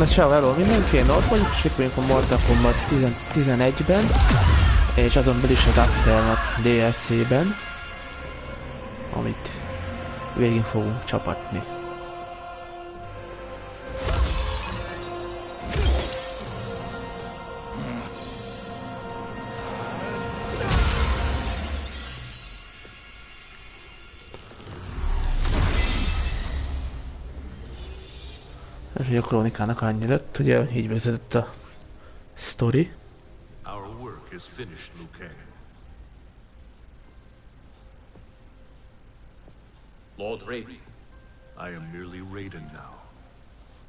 Na ciao, hello mindenki, én ott vagyok, és itt vagyunk a Mortal Kombat 11-ben, és azon belül is az Aftermath DLC-ben, amit végig fogunk csapatni. És a krónikának annyi lett, ugye így vezetett a sztori. Our work is finished, Liu Kang. Lord Raiden. I am merely Raiden now.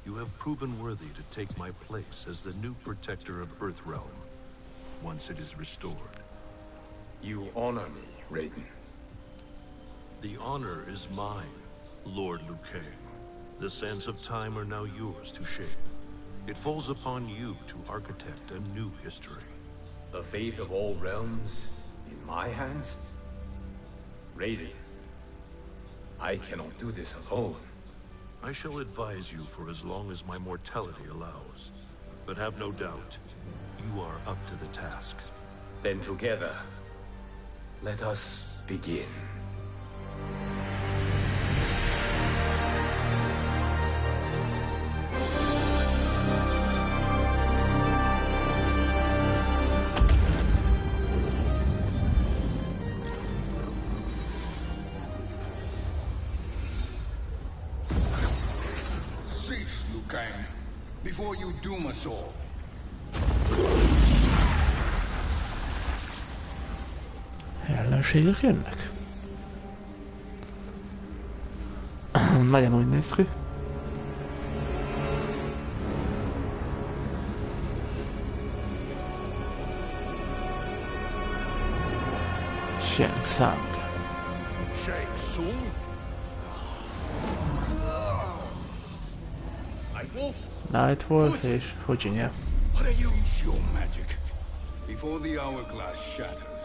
You have proven worthy to take my place as the new protector of Earthrealm, once it is restored. You honor me, Raiden. The honor is mine, Lord Liu Kang. The sands of time are now yours to shape. It falls upon you to architect a new history. The fate of all realms in my hands? Raiden, I cannot do this alone. I shall advise you for as long as my mortality allows. But have no doubt, you are up to the task. Then together, let us begin. Before you doom us all. Ellenségek jönnek. Nagyon úgy néz ki. Shang Tsung. Shang Tsung? Nightwolf és Virginia. What are you? It's your magic. Before the hourglass shatters.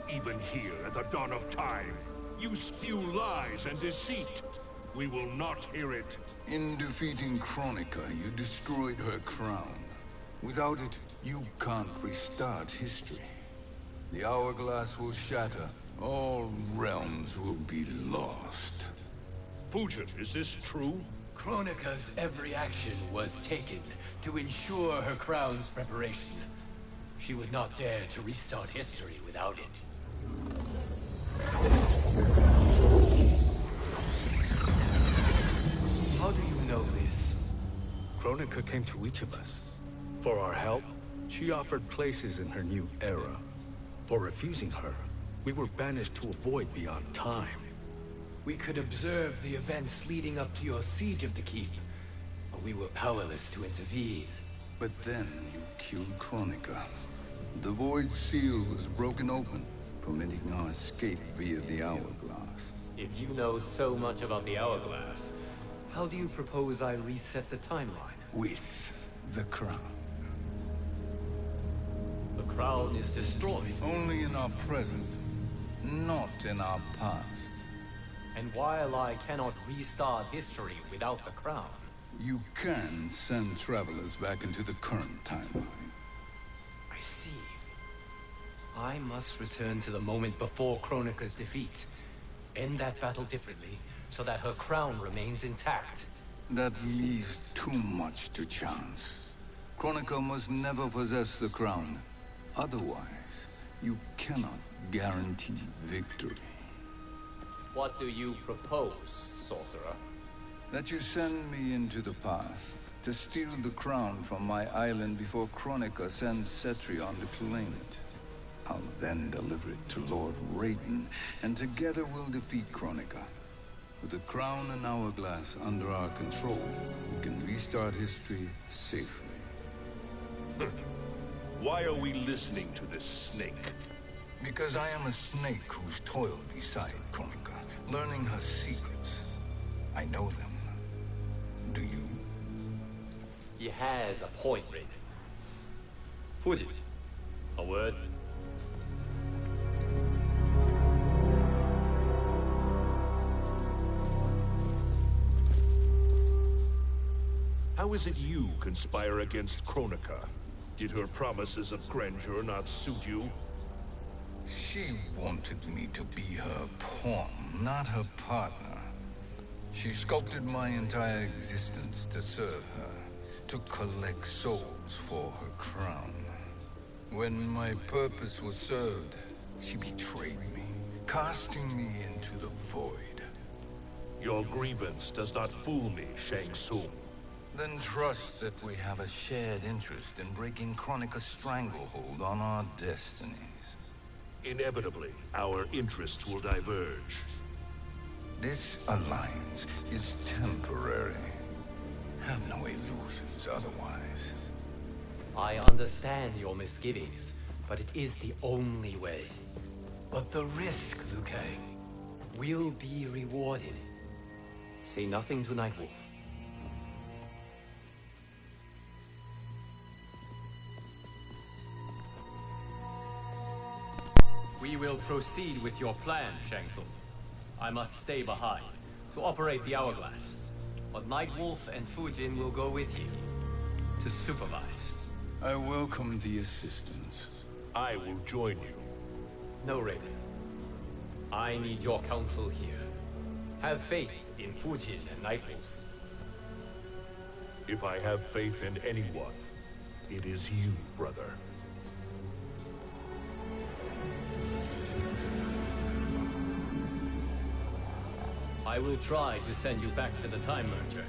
Even here at the dawn of time, you spew lies and deceit. We will not hear it. In defeating Kronika, you destroyed her crown. Without it, you can't restart history. The hourglass will shatter. All realms will be lost. Fujin, is this true? Kronika's every action was taken to ensure her crown's preparation. She would not dare to restart history without it. How do you know this? Kronika came to each of us. For our help, she offered places in her new era. For refusing her, we were banished to a void beyond time. We could observe the events leading up to your siege of the keep, but we were powerless to intervene. But then you killed Kronika. The Void Seal was broken open, permitting our escape via the hourglass. If you know so much about the hourglass, how do you propose I reset the timeline? With the crown. The crown is destroyed. Only in our present, not in our past. And while I cannot restart history without the crown... You can send travelers back into the current timeline. I see. I must return to the moment before Kronika's defeat. End that battle differently, so that her crown remains intact. That leaves too much to chance. Kronika must never possess the crown. Otherwise, you cannot guarantee victory. What do you propose, sorcerer? That you send me into the past, to steal the crown from my island before Kronika sends Cetrion to claim it. I'll then deliver it to Lord Raiden, and together we'll defeat Kronika. With the crown and hourglass under our control, we can restart history safely. Why are we listening to this snake? Because I am a snake who's toiled beside Kronika, learning her secrets. I know them. Do you? He has a point, Raiden. Fujin, a word? How How is it you conspire against Kronika? Did her promises of grandeur not suit you? She wanted me to be her pawn, not her partner. She sculpted my entire existence to serve her, to collect souls for her crown. When my purpose was served, she betrayed me, casting me into the void. Your grievance does not fool me, Shang Tsung. Then trust that we have a shared interest in breaking Kronika's stranglehold on our destinies. Inevitably, our interests will diverge. This alliance is temporary. Have no illusions otherwise. I understand your misgivings, but it is the only way. But the risk, Liu Kang, will be rewarded. Say nothing to Nightwolf. We will proceed with your plan, Shang Tsung. I must stay behind to operate the hourglass. But Nightwolf and Fujin will go with you to supervise. I welcome the assistance. I will join you. No, Raiden. I need your counsel here. Have faith in Fujin and Nightwolf. If I have faith in anyone, it is you, brother. I will try to send you back to the Time Merger.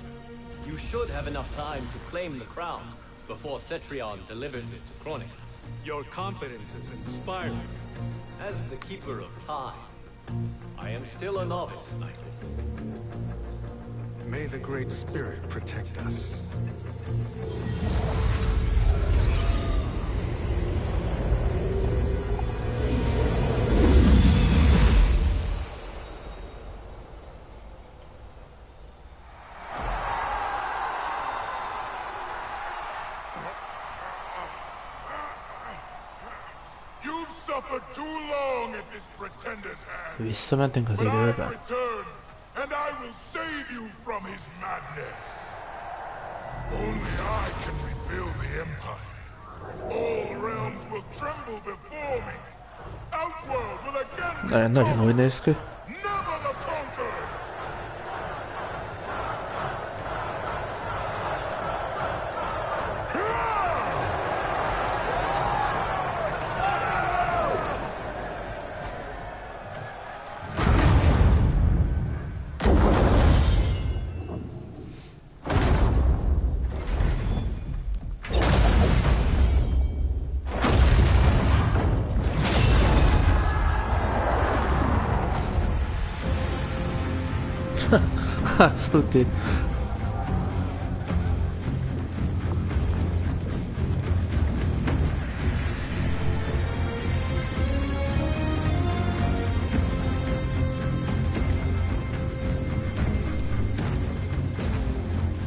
You should have enough time to claim the crown before Cetrion delivers it to Kronika. Your confidence is inspiring. As the Keeper of Time, I am still a novice, Nightwolf. May the Great Spirit protect us. Visszamentünk az időbe. And I will save you from his madness. Only I can rebuild the Empire. All realms will tremble before me. Outworld will again be Nagyon úgy néz ki. never the conquered. Azt tudni.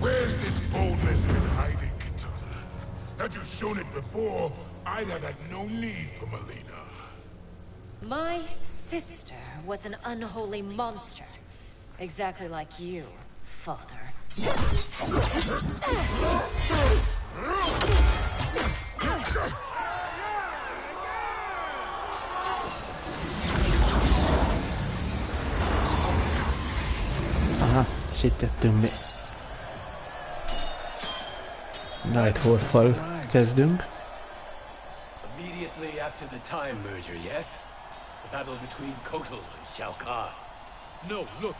Where's this boldness been hiding, Kitana? Had you shown it before, I'd have had no need for Melina. My sister was an unholy monster. Exactly like you, father. Aha, és itt jöttünk mi. Nightwolf-val kezdünk. Immediately after the Time Merger, yes? The battle between Kotal and Shao Kahn. No, look!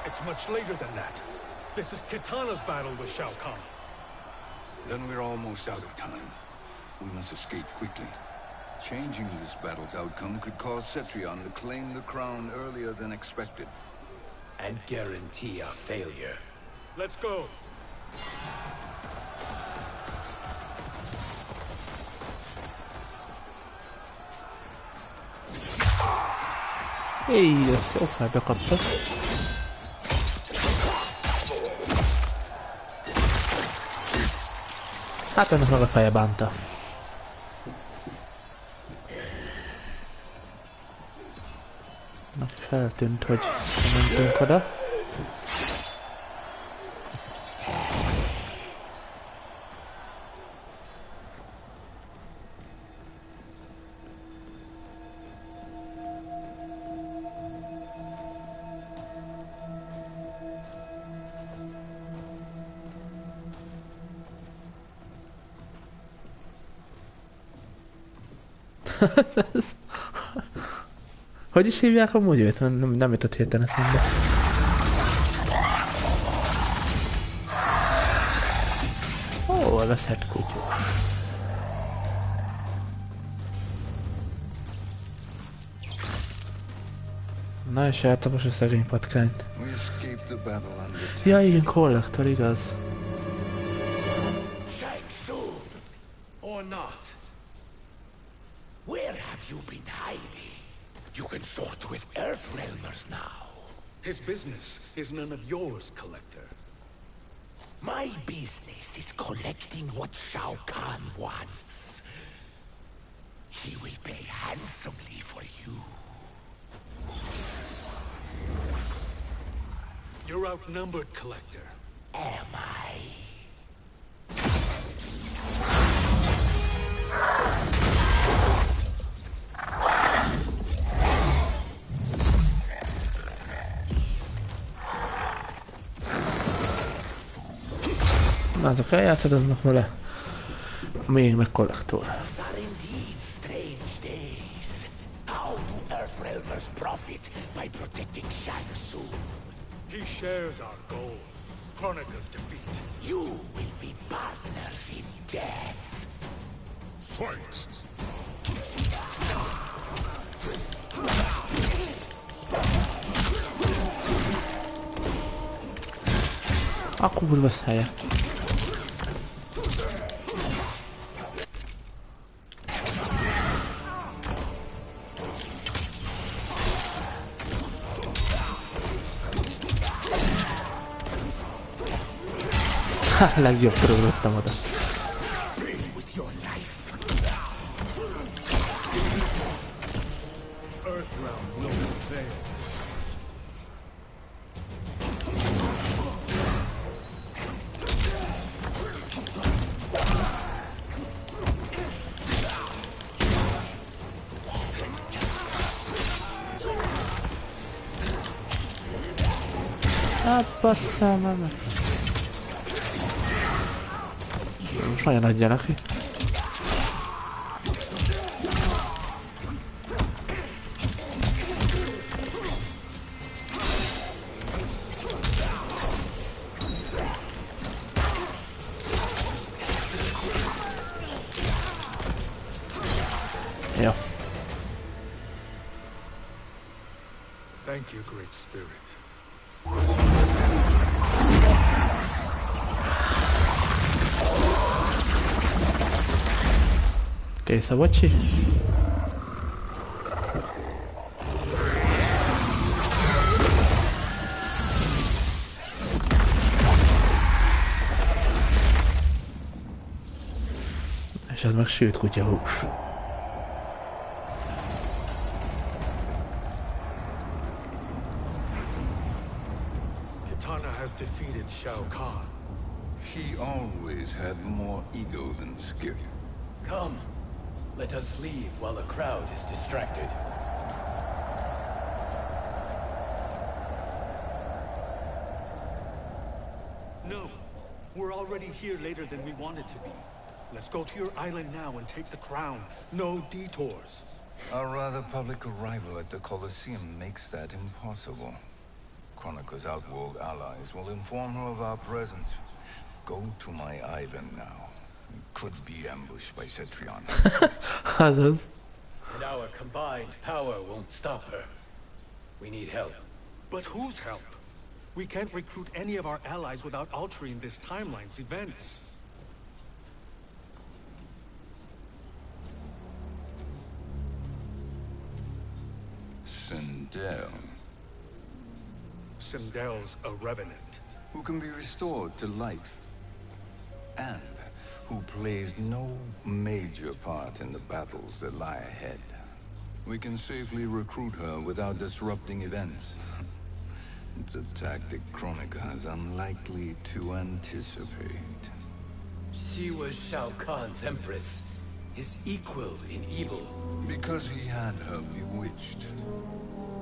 It's much later than that. This is Kitana's battle with Shao Kahn. Then we're almost out of time. We must escape quickly. Changing this battle's outcome could cause Cetrion to claim the crown earlier than expected. And guarantee our failure. Let's go! Éj, ezt jó fel bekaptak. Hát ennek meg a feje bánta. feltűnt, hogy mentünk oda. Hogy is hívják amúgy őt? Nem jutott hirtelen eszembe. Ó, veszett kutyú. Na és eltapos a szegény patkányt. Ja igen, kollektor, igaz. Or not? Where have you been hiding? You can sort with Earthrealmers now. His business is none of yours, Collector. My business is collecting what Shao Kahn wants. He will pay handsomely for you. You're outnumbered, Collector. Am I? Na, azok eljátszadoznak vele. Még meg kollektor. These are indeed strange days. How do Earthrealmers profit by protecting Shang Tsung? He shares our goal. Kronika's defeat. You will be partners in death. Fight! A kurva szája. Ha, legjobb próbáltam oda. Hát basszál már meg. Most nagyon adjanak ki. Jó. Thank you, Great Spirit. Kész a bocsi. És ez meg sült kutyahús. Kitana has defeated Shao Kahn. He always had more ego than skill. Come, let us leave while the crowd is distracted. No, we're already here later than we wanted to be. Let's go to your island now and take the crown. No detours. Our rather public arrival at the Colosseum makes that impossible. Kronika's outworld allies will inform her of our presence. Go to my island now. We could be ambushed by Cetrion. Azaz. And our combined power won't stop her. We need help. But whose help? We can't recruit any of our allies without altering this timeline's events. Sindel, Sindel's a revenant. who can be restored to life, and who plays no major part in the battles that lie ahead. We can safely recruit her without disrupting events. It's a tactic Kronika is unlikely to anticipate. She was Shao Kahn's empress, his equal in evil. Because he had her bewitched.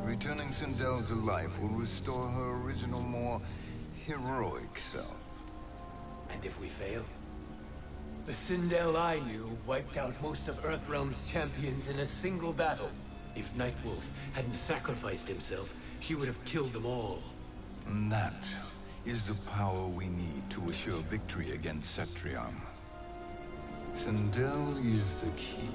Returning Sindel to life will restore her original, more heroic self. And if we fail? The Sindel I knew wiped out most of Earthrealm's champions in a single battle. If Nightwolf hadn't sacrificed himself, she would have killed them all. And that is the power we need to assure victory against Cetrion. Sindel is the key.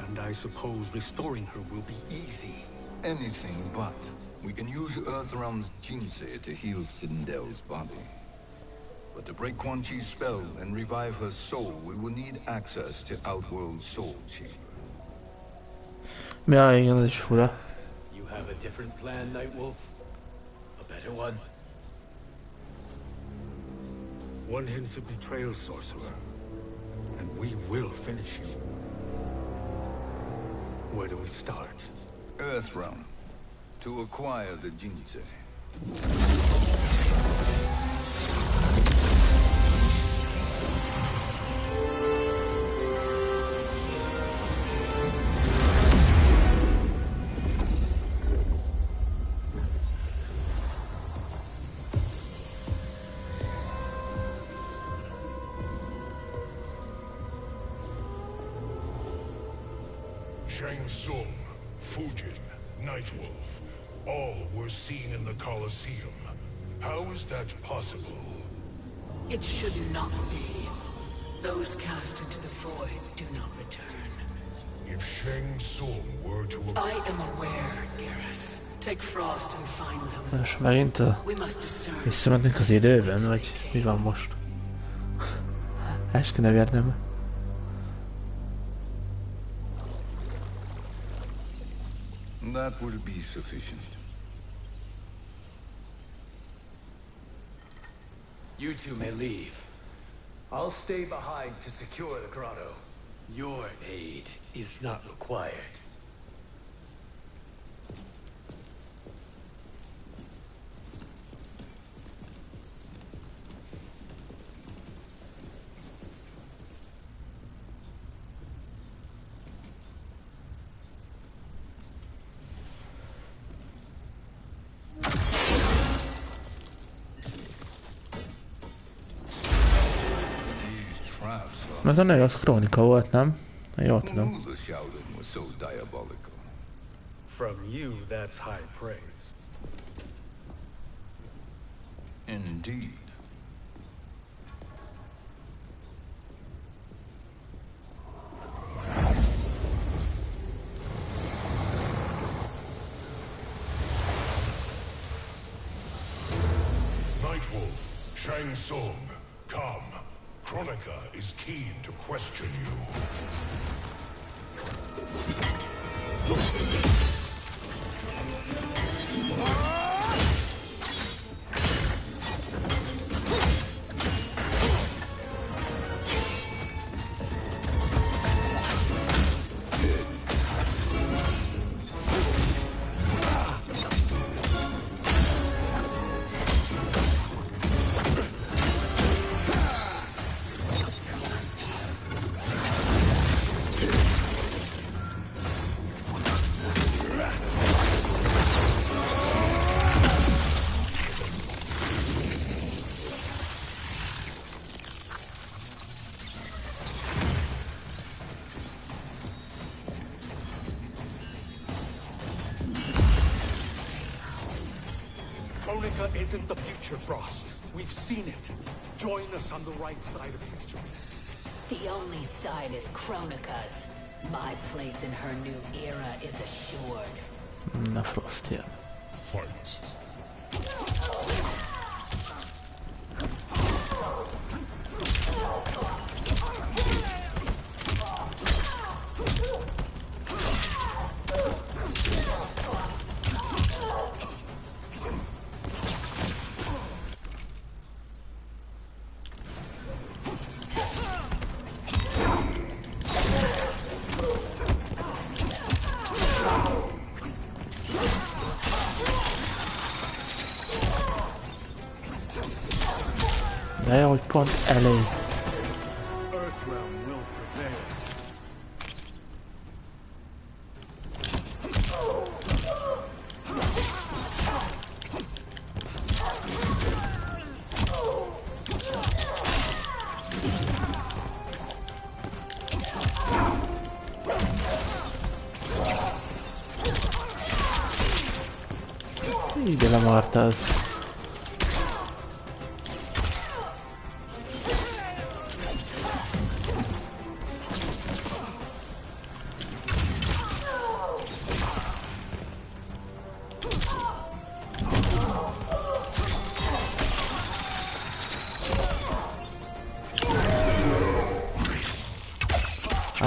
And I suppose restoring her will be easy. Anything but. We can use Earthrealm's Jinsei to heal Sindel's body. But to break Quan Chi's spell and revive her soul, we will need access to Outworld's soul chamber. Ja, igen, ez is fura. You have a different plan, Nightwolf? A better one? One hint of betrayal, sorcerer, and we will finish you. Where do we start? Earthrealm. To acquire the Jinsei. Shang Tsung, Fujin, Nightwolf, all were seen in the Colosseum. How is that possible? It should not be. Those cast into the void do not return. If Shang Tsung were to... I am aware, Garrus. Take Frost and find them. Most megint visszamentünk az időben, vagy mi van most? El kéne vérnem. That will be sufficient. You two may leave. I'll stay behind to secure the grotto. Your aid is not required. Ez a nő az Kronika volt, nem? Jól tudom. From you, that's high praise. Indeed. Nightwolf, Shang Tsung, come. Kronika is keen to question you. Kronika isn't the future, Frost. We've seen it. Join us on the right side of history. The only side is Kronika's. My place in her new era is assured. Na Frost, ja. Fight. De jó, hogy pont elé. Így lemarta az.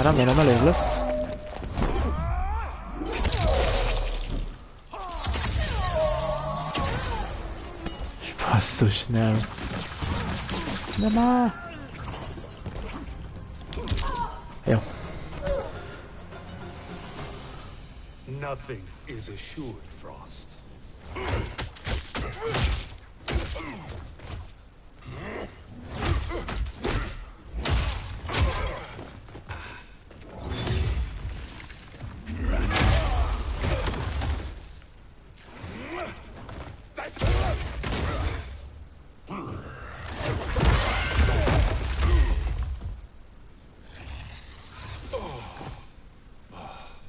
Remélem elég lesz. Basszus, nem. De már. Jó. Nothing is assured, Frost.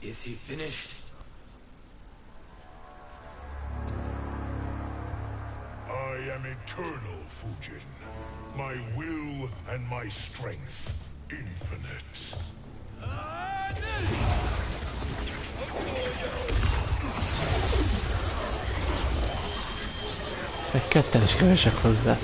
Is he finished? I am eternal, Fujin. My will and my strength infinite. Meg ketten is kövesek hozzá.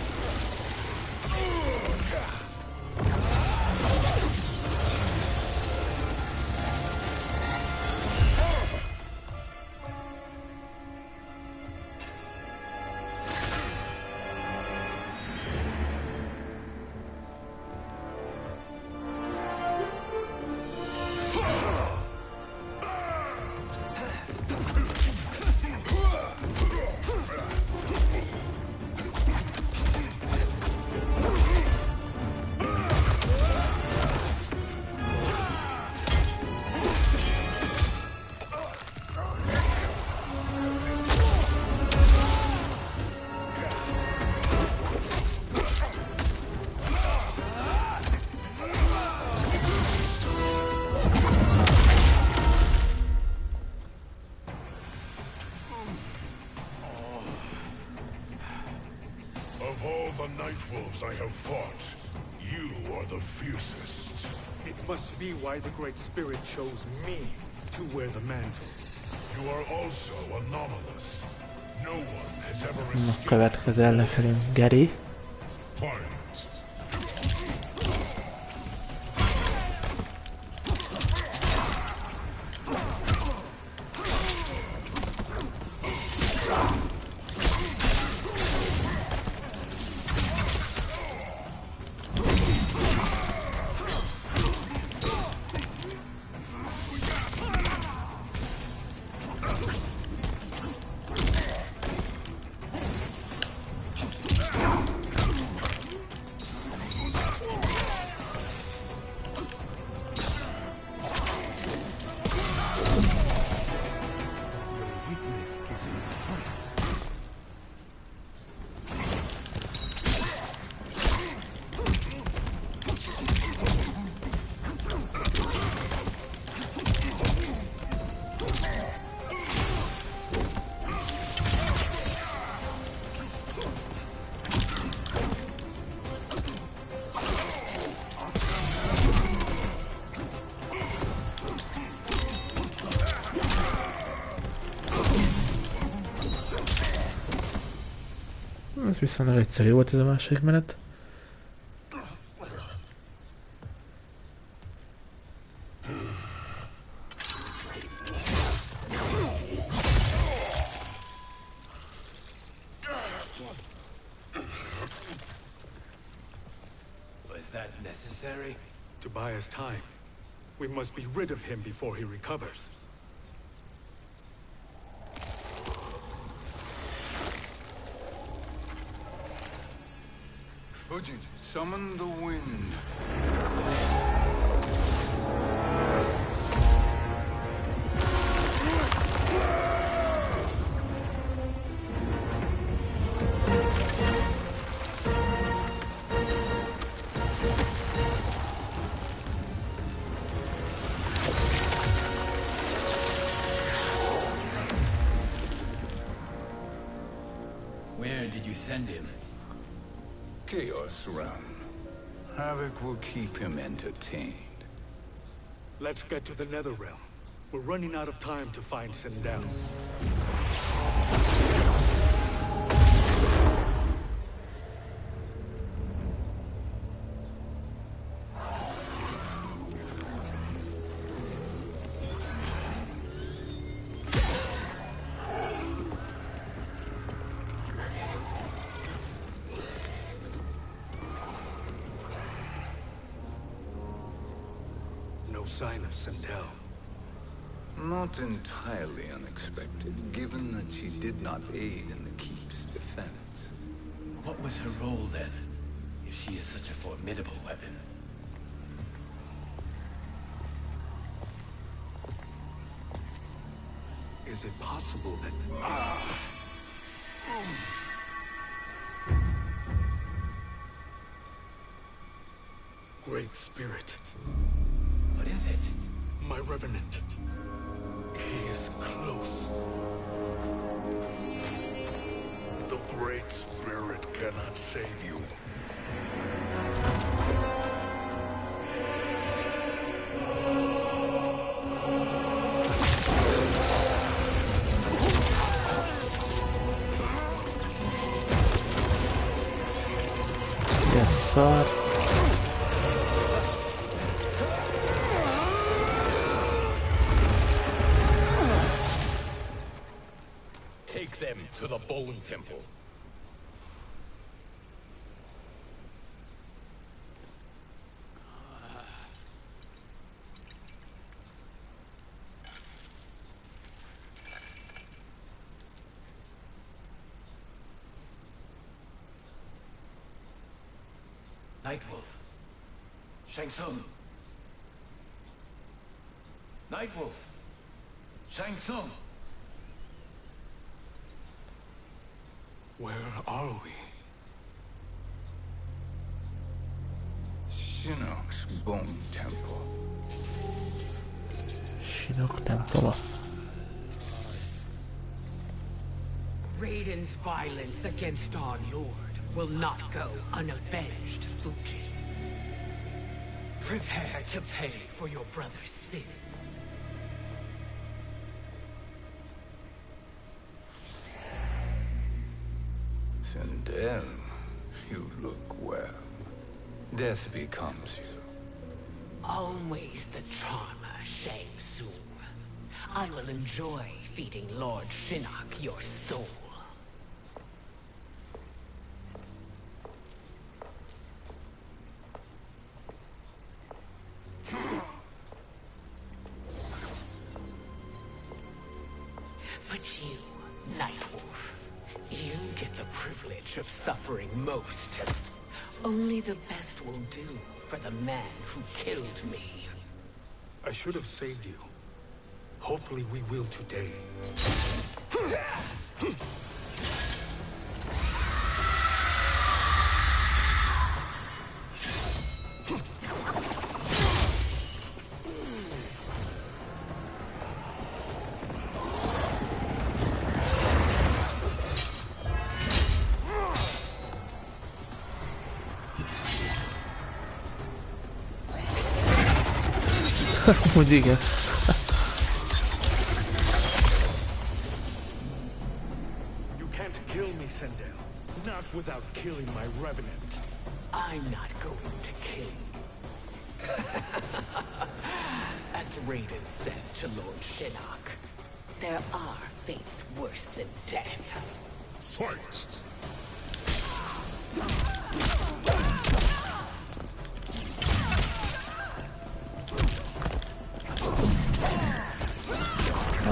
I have fought, you are the fiercest. It must be why the Great Spirit chose me to wear the mantle. You are also anomalous. No one has ever Na, escaped. következő ellenfelünk Gary. Fight. Ez viszonylag egyszerű volt ez a második menet. Was that necessary? To buy us time. We must be rid of him before he recovers. Fujin, summon the wind. Where did you send him? Chaos realm. Havoc will keep him entertained. Let's get to the Nether Realm. We're running out of time to find Sindel. No sign of Sindel. Not entirely unexpected, given that she did not aid in the Keep's defense. What was her role then, if she is such a formidable weapon? Is it possible that... Great Spirit. What is it? My Revenant. He is close. The Great Spirit cannot save you. Yes, sir. Take them to the Bone Temple. Nightwolf. Shang Tsung. Nightwolf. Shang Tsung. Where are we? Shinnok's Bone Temple. Shinnok tempola. Raiden's violence against our Lord will not go unavenged, Fujin. Prepare to pay for your brother's sins. Sindel, you look well. Death becomes you. Always the charmer, Shang Tsung. I will enjoy feeding Lord Shinnok your soul. But you, Nightwolf, you get the privilege of suffering most. Only the best will do for the man who killed me. I should have saved you. Hopefully we will today. Úgy igen. You can't kill me, Sindel. Not without killing my Revenant. I'm not going to kill you. As Raiden said to Lord Shinnok, there are fates worse than death. Fight!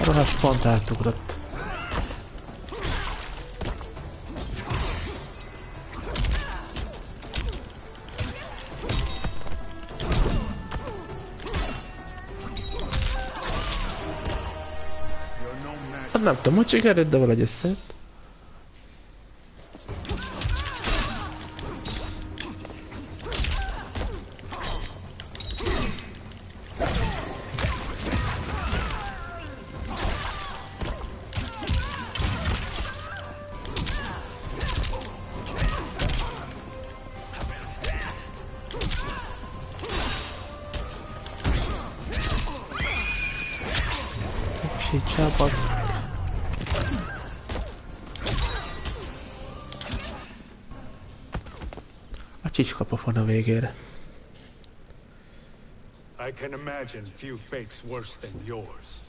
Rohadt pont átugrott. Nem tudom, hogy sikerült, de valahogy összejött. A csicskapofon a végére. I can imagine few fates worse than yours.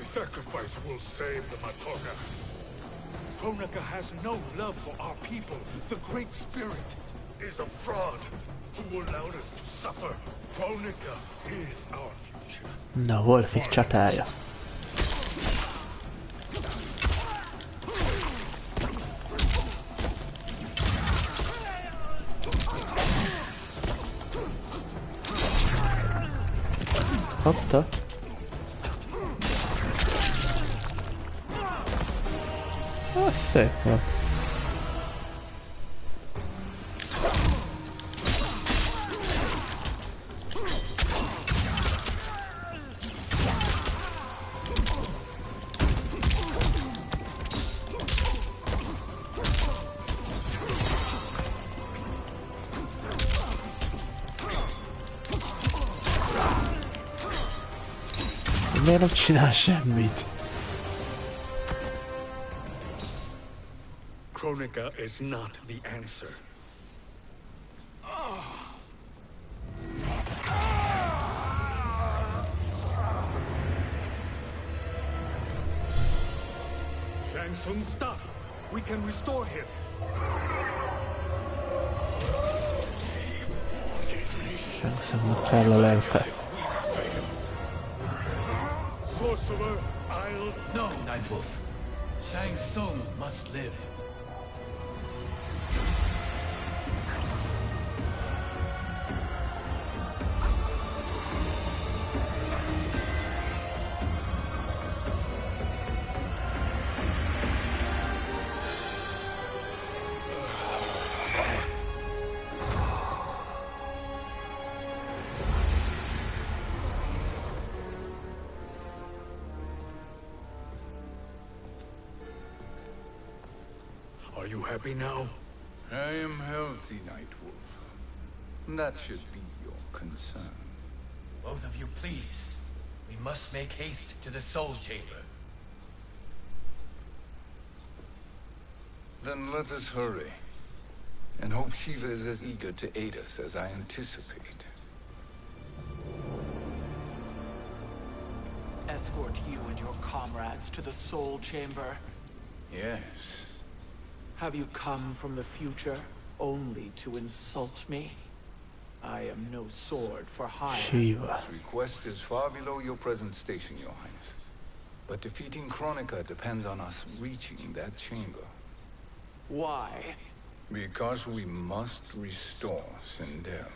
Sacrifice will save the Matoka. Kronika has no love for our people. The Great Spirit is a fraud who allowed us to suffer. Kronika is our future. Na, Wolfik csatája. Ezt kapta. Szép van. Miért nem csinál semmit? Kronika is not the answer. Shang Tsung, stop! We can restore him. Shang Tsungnak kell a lelke. Sorcerer, I'll... No, Nightwolf. Shang Tsung must live. Are you happy now? I am healthy, Nightwolf. That should be your concern. Both of you, please. We must make haste to the Soul Chamber. Then let us hurry. And hope Shiva is as eager to aid us as I anticipate. Escort you and your comrades to the Soul Chamber. Yes. Have you come from the future only to insult me? I am no sword for hire. Shiva. This request is far below your present station, Your Highness. But defeating Kronika depends on us reaching that chamber. Why? Because we must restore Sindel.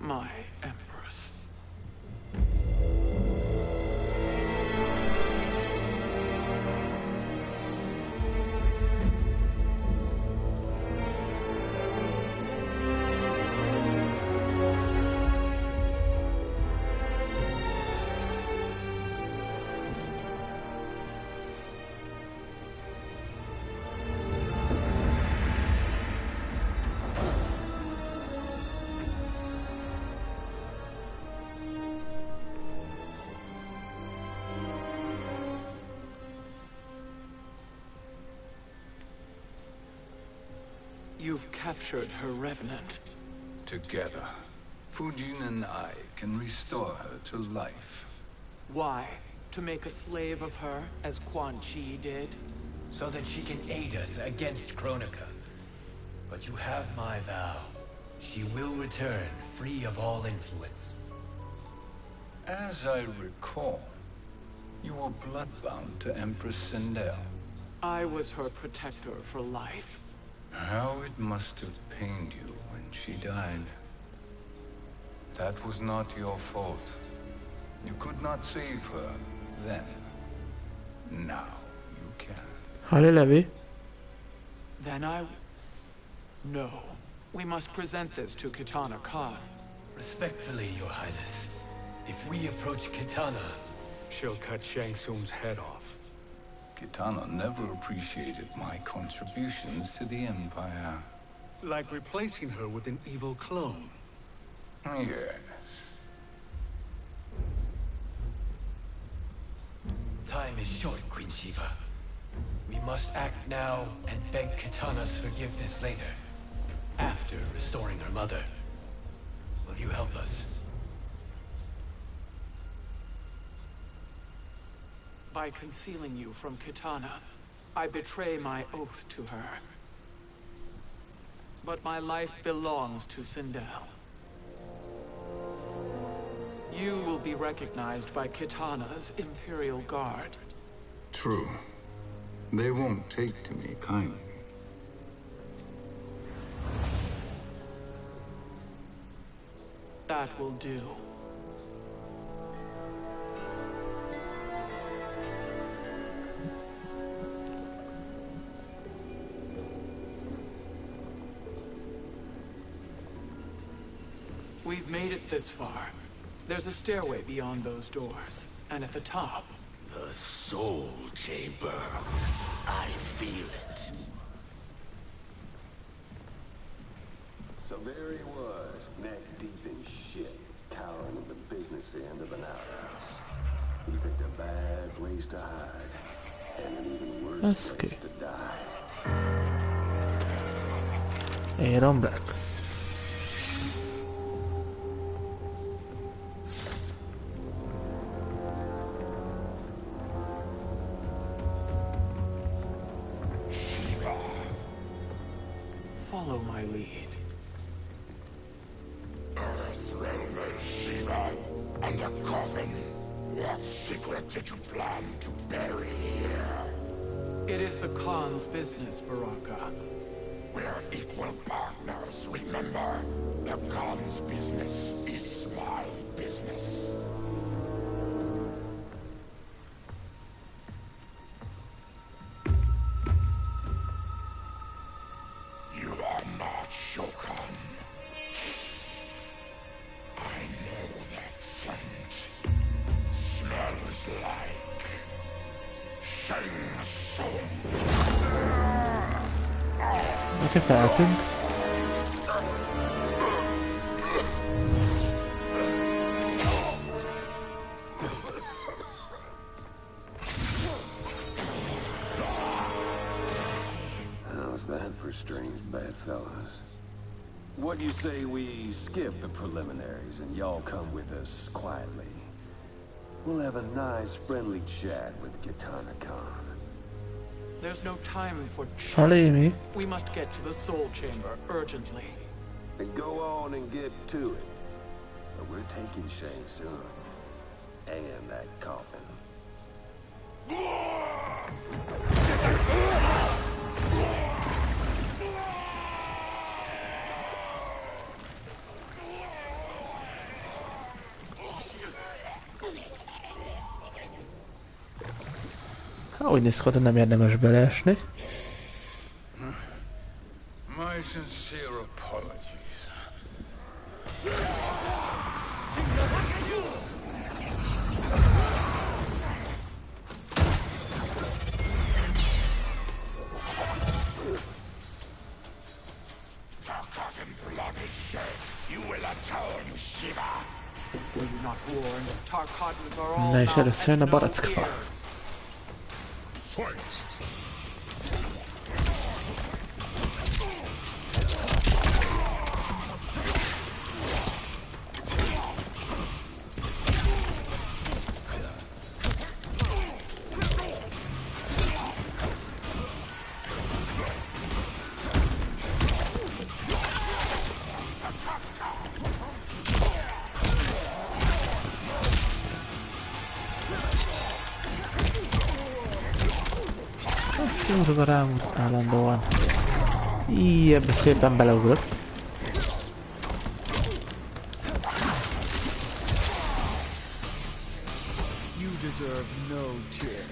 My Empress. you've captured her revenant. Together, Fujin and I can restore her to life. Why? To make a slave of her, as Quan Chi did? So that she can aid us against Kronika. But you have my vow. She will return, free of all influence. As I recall, you were bloodbound to Empress Sindel. I was her protector for life. How it must have pained you when she died. That was not your fault. You could not save her then. Now you can. Allez, Levi. Then No. We must present this to Kitana Khan. Respectfully, Your Highness. If we approach Kitana, she'll cut Shang Tsung's head off. Kitana never appreciated my contributions to the Empire. Like replacing her with an evil clone. Yes. Time is short, Queen Shiva. We must act now and beg Kitana's forgiveness later. After restoring her mother. Will you help us? By concealing you from Kitana, I betray my oath to her. But my life belongs to Sindel. You will be recognized by Kitana's Imperial Guard. True. They won't take to me kindly. That will do. We've made it this far. There's a stairway beyond those doors, and at the top... The Soul Chamber. I feel it. So there he was, neck deep in shit, cowering at the business end of an outhouse. He picked a bad place to hide, and an even worse place to die. Aaron Black. Follow my lead. Earthrealmer Shiva and a coffin. What secret did you plan to bury here? It is the Khan's business, Baraka. We're equal partners, remember? The Khan's business is my business. You are not Shokan. I know that scent. Smells like Shang Tsung. Oké, feltűnt. How's that for strange bedfellows? What do you say we skip the preliminaries and y'all come with us quietly? We'll have a nice, friendly chat with Kitana Khan. There's no time for Halimi. We must get to the Soul Chamber urgently. Then go on and get to it. But we're taking Shang Tsung. And that coffin. Úgy néz ki, oda nem érdemes beleesni. My sincere apologies. Forgotten blood is shed. You will atone, Shiva. Were you not warned? Tarkatans are all Na és először jön a barackfa. Fight! Húzog rám állandóan. Így, ebbe szépen beleugrott. You deserve no tears.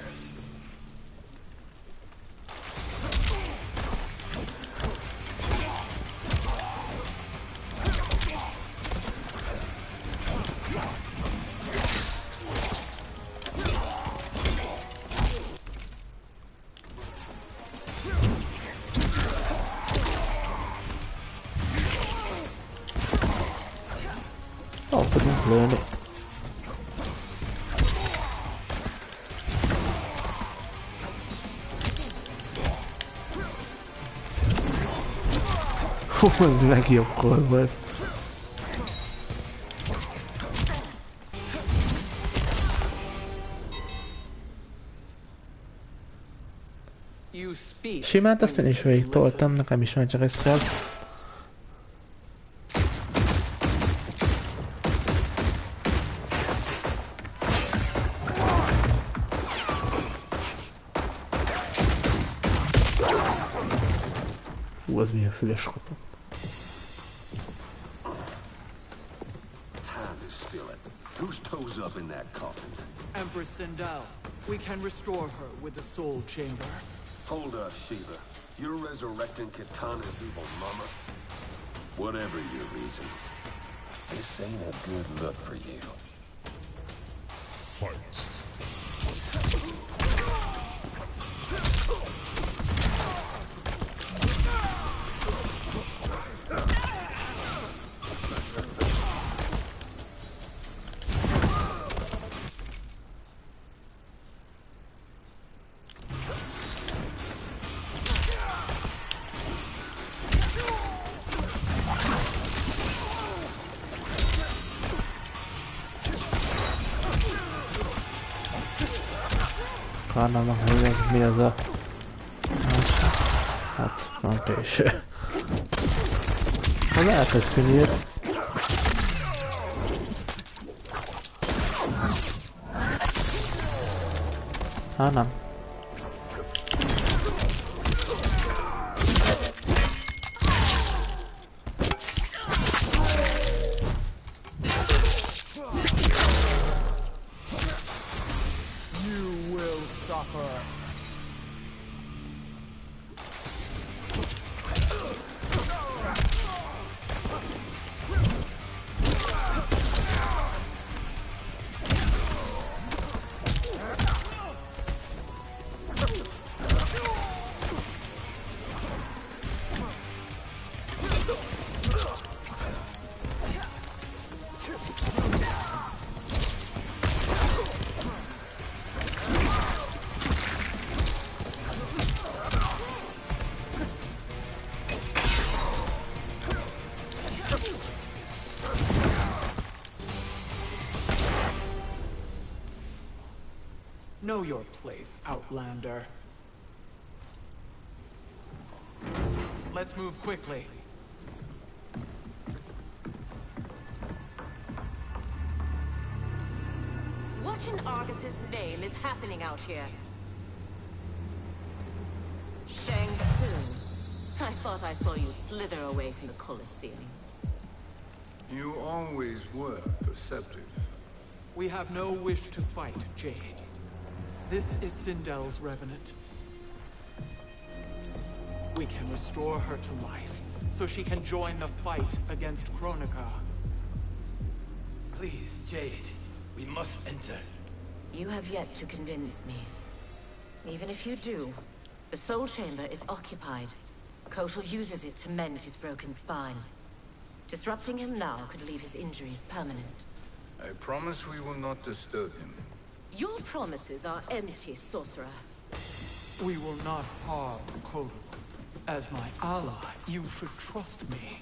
Tudunk lőni. Hú, ez legjobbkor volt. Simát azt én is végig toltam, nekem is már csak ez kell. Az milyen füles kapott. Whose toes up in that coffin? Empress Sindel. We can restore her with the soul chamber. Hold up, Shiva. You're resurrecting Kitana's evil mama? Whatever your reasons, this ain't a good look for you. Fight. Karnának még ez, mi az a... Hát, van késő. Az lehet, hogy finyír. Hát nem. Know your place, Outlander. Let's move quickly. What in Argus's name is happening out here? Shang Tsung. I thought I saw you slither away from the Colosseum. You always were perceptive. We have no wish to fight, Jade. This is Sindel's revenant. We can restore her to life, so she can join the fight against Kronika. Please, Jade, we must enter. You have yet to convince me. Even if you do, the soul chamber is occupied. Kotal uses it to mend his broken spine. Disrupting him now could leave his injuries permanent. I promise we will not disturb him. Your promises are empty, sorcerer. We will not harm Kotal. As my ally, you should trust me.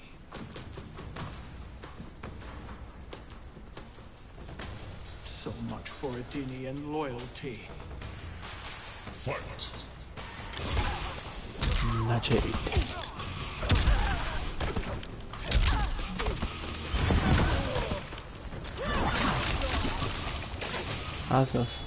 So much for Adenian loyalty. Fight. Magic. Azaz.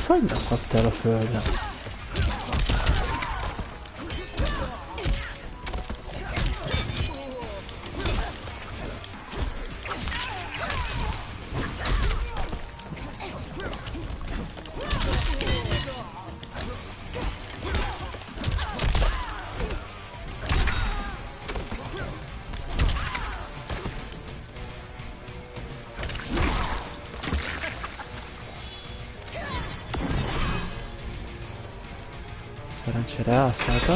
hogy nem kaptál a földre? Szerencsére elszállta.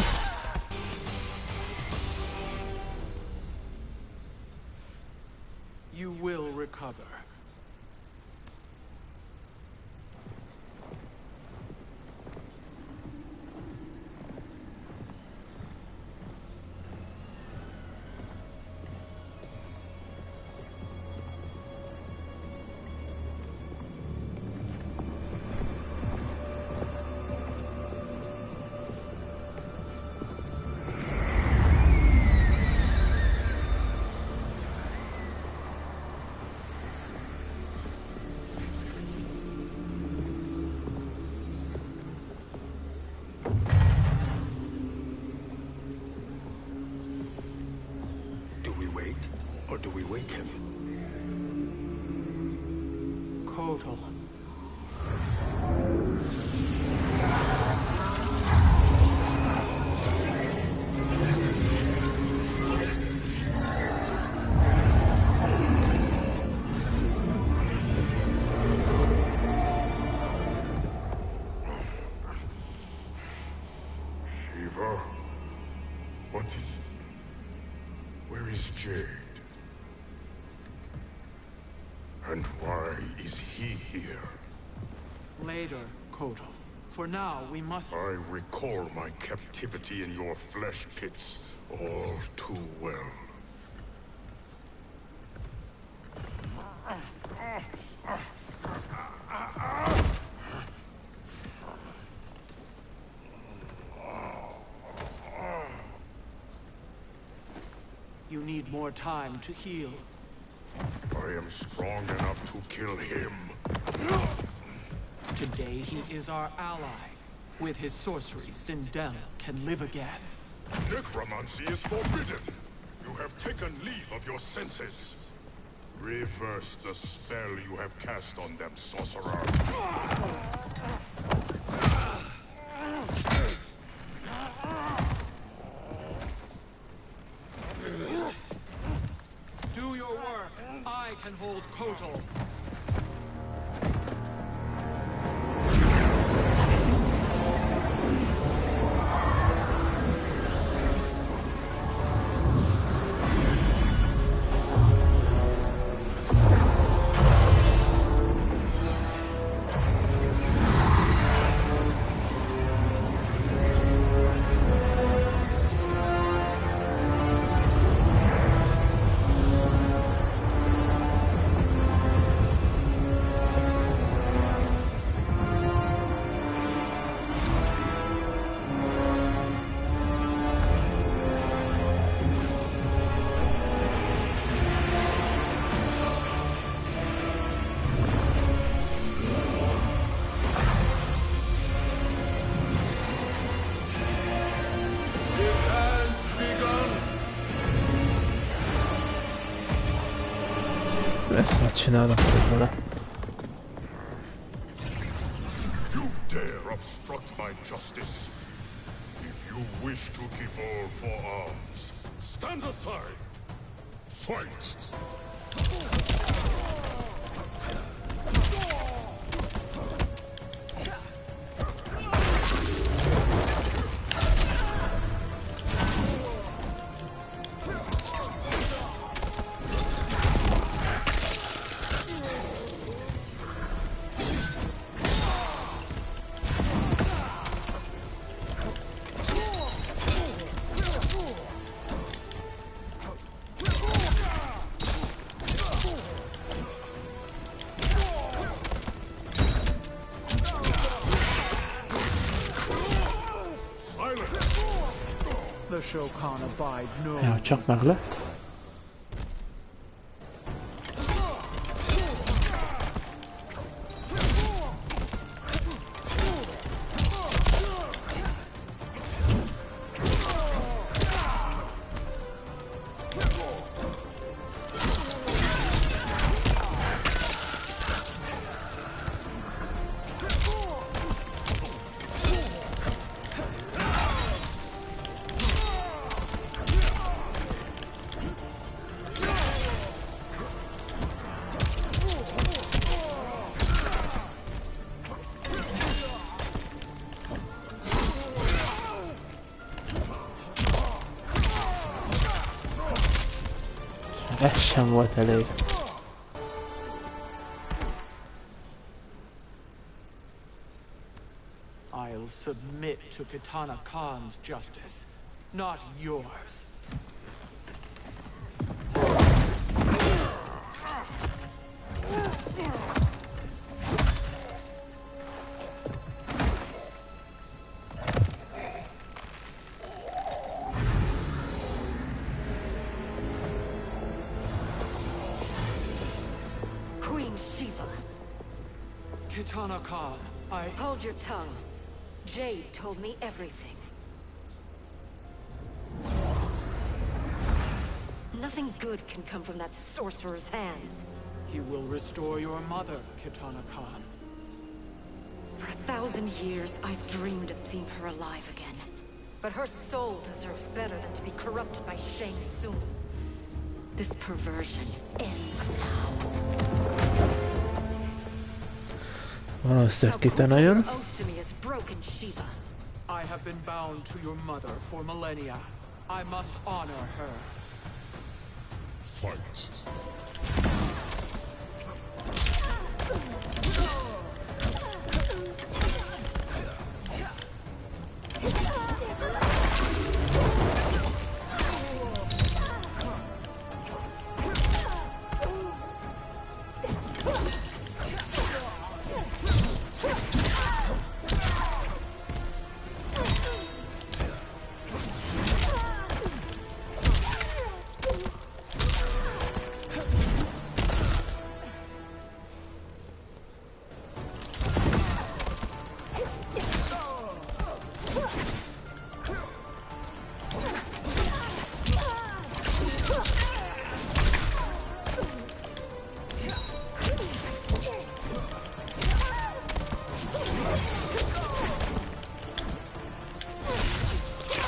You will recover. Or do we wake him? Kotal. Shiva? What is... Where is Jade? And why is he here? Later, Kotal. For now, we must... I recall my captivity in your flesh pits all too well. You need more time to heal. I am strong enough to kill him. Today he is our ally. With his sorcery, Sindel can live again. Necromancy is forbidden. You have taken leave of your senses. Reverse the spell you have cast on them, sorcerer. Do your work. I can hold Kotal. Ezt mit csinálnak vele? You dare obstruct my justice. If you wish to keep all four arms, stand aside. Fight! The show can't abide no. Ja, csak meg lesz. Ez sem volt elég. I'll submit to Kitana Khan's justice, not yours. Queen Shiva. Kitana Khan, Hold your tongue. Jade told me everything. Nothing good can come from that sorcerer's hands. He will restore your mother, Kitana Khan. For 1,000 years, I've dreamed of seeing her alive again. But her soul deserves better than to be corrupted by Shang Tsung. This perversion ends now. Valószínűleg Kitana jön. Oath to me as broken Shiva. I have been bound to your mother for millennia. I must honor her. Fight.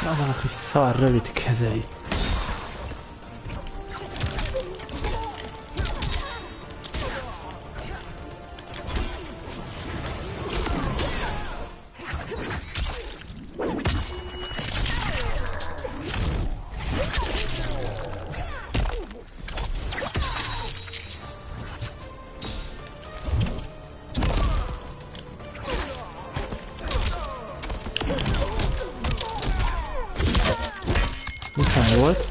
Annak, hogy szar rövid kezei. Muszáj volt.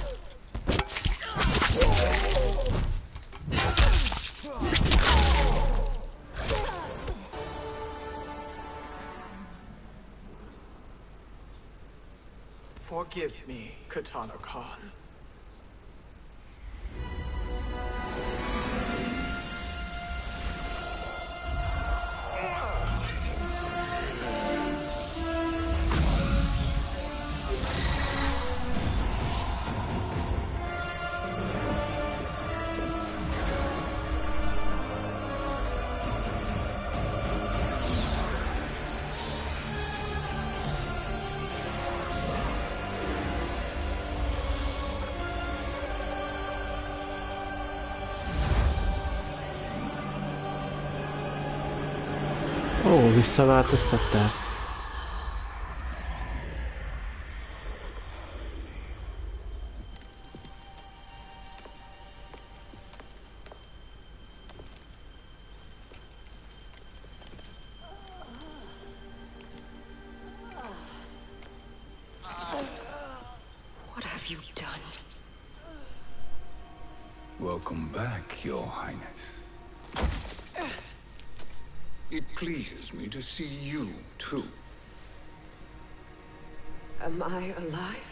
Forgive me, Kitana Khan. Ó, visszaváltoztatták. What have you done? Welcome back, Your Highness. It pleases me to see you, too. Am I alive?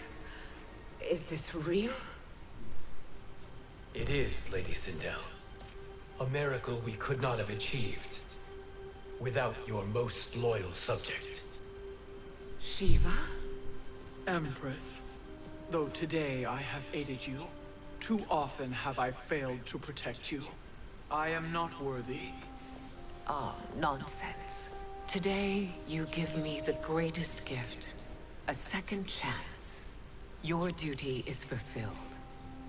Is this real? It is, Lady Sindel. A miracle we could not have achieved without your most loyal subject. Shiva? Empress, though today I have aided you, too often have I failed to protect you. I am not worthy. Ah, nonsense. Today, you give me the greatest gift. A second chance. Your duty is fulfilled.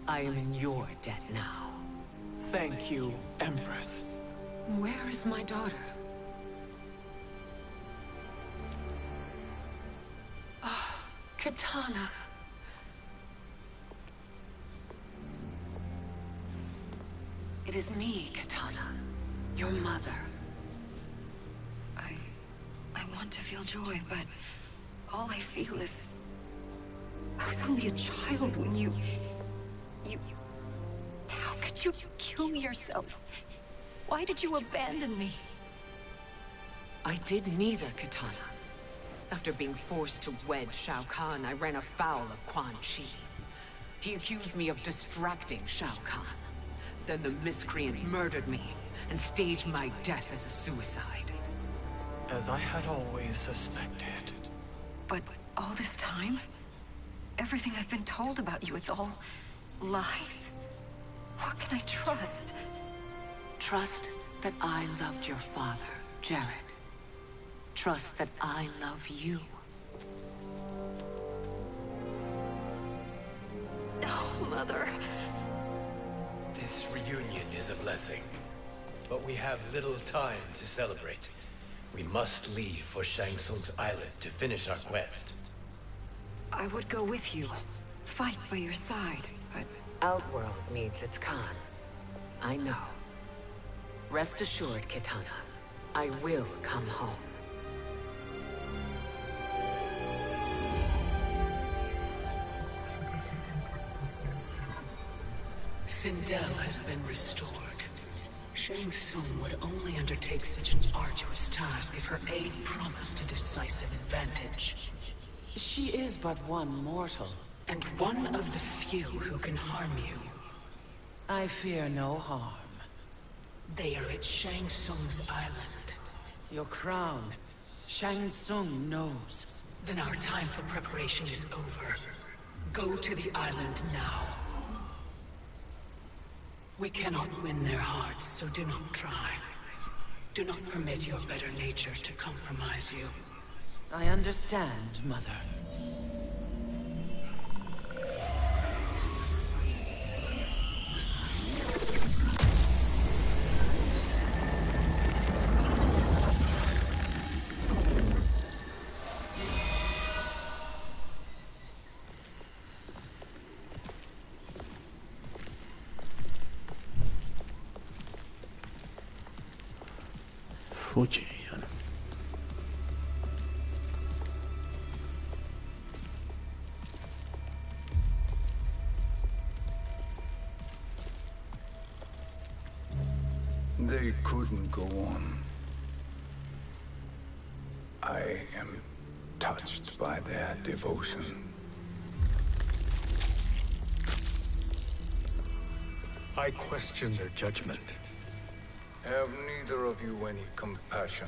I am in your debt now. Thank you, Empress. Where is my daughter? Ah, Kitana. It is me, Kitana. Your mother. I want to feel joy, but all I feel is... I was only a child when you... How could you kill yourself? Why did you abandon me? I did neither, Kitana. After being forced to wed Shao Kahn, I ran afoul of Quan Chi. He accused me of distracting Shao Kahn. Then the miscreant murdered me and staged my death as a suicide. As I had always suspected. But all this time? Everything I've been told about you, it's all lies. What can I trust? Trust that I loved your father, Jared. Trust that I love you. No, Mother. This reunion is a blessing, but we have little time to celebrate. We must leave for Shang Tsung's island to finish our quest. I would go with you, fight by your side, but... Outworld needs its Khan. I know. Rest assured, Kitana. I will come home. Sindel has been restored. Shang Tsung would only undertake such an arduous task if her aid promised a decisive advantage. She is but one mortal. And one of the few who can harm you. I fear no harm. They are at Shang Tsung's island. Your crown. Shang Tsung knows. Then our time for preparation is over. Go to the island now. We cannot win their hearts, so do not try. Do not permit your better nature to compromise you. I understand, Mother. Fugyian. They couldn't go on. I am touched by their devotion. I question their judgment. Have neither of you any compassion?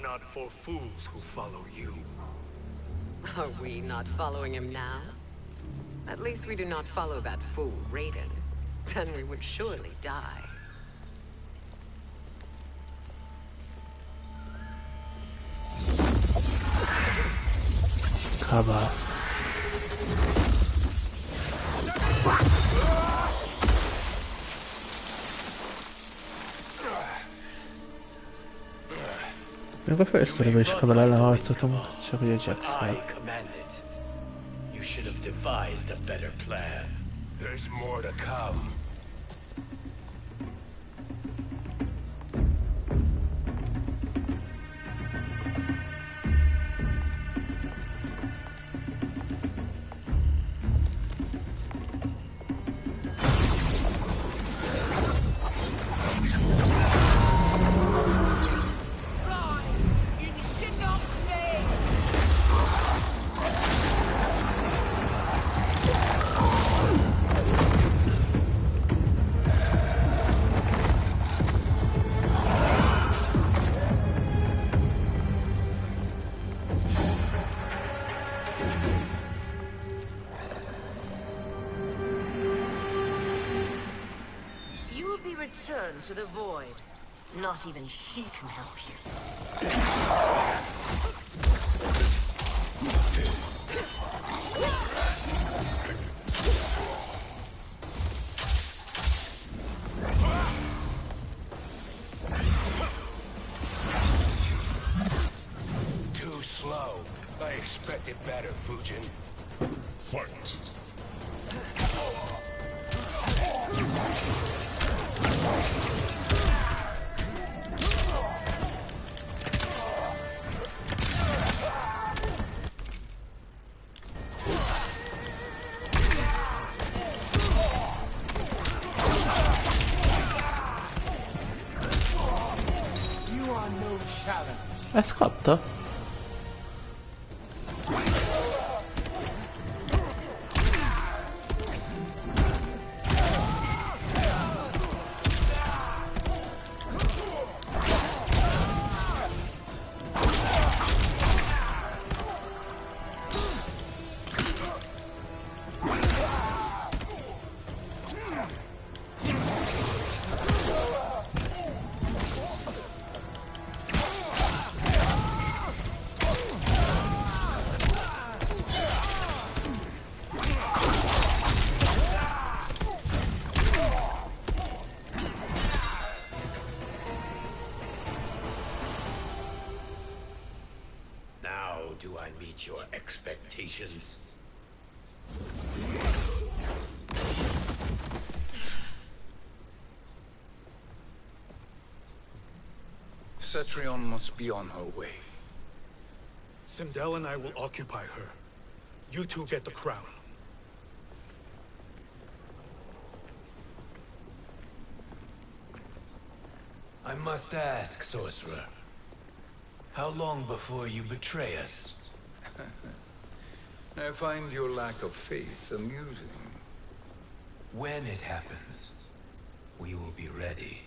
Not for fools who follow you. Are we not following him now? At least we do not follow that fool, Raiden. Then we would surely die. Cover. Még a fősztoriban is Kabel ellen harcoltunk, csak ugye Jackson. I commanded. You should have devised a better plan. There's more to come. Return to the void. Not even she can help you. Too slow. I expected better, Fujin. Fight. Ezt kapta. Do I meet your expectations? Cetrion must be on her way. Sindel and I will occupy her. You two get the crown. I must ask, sorcerer. How long before you betray us? I find your lack of faith amusing. When it happens, we will be ready.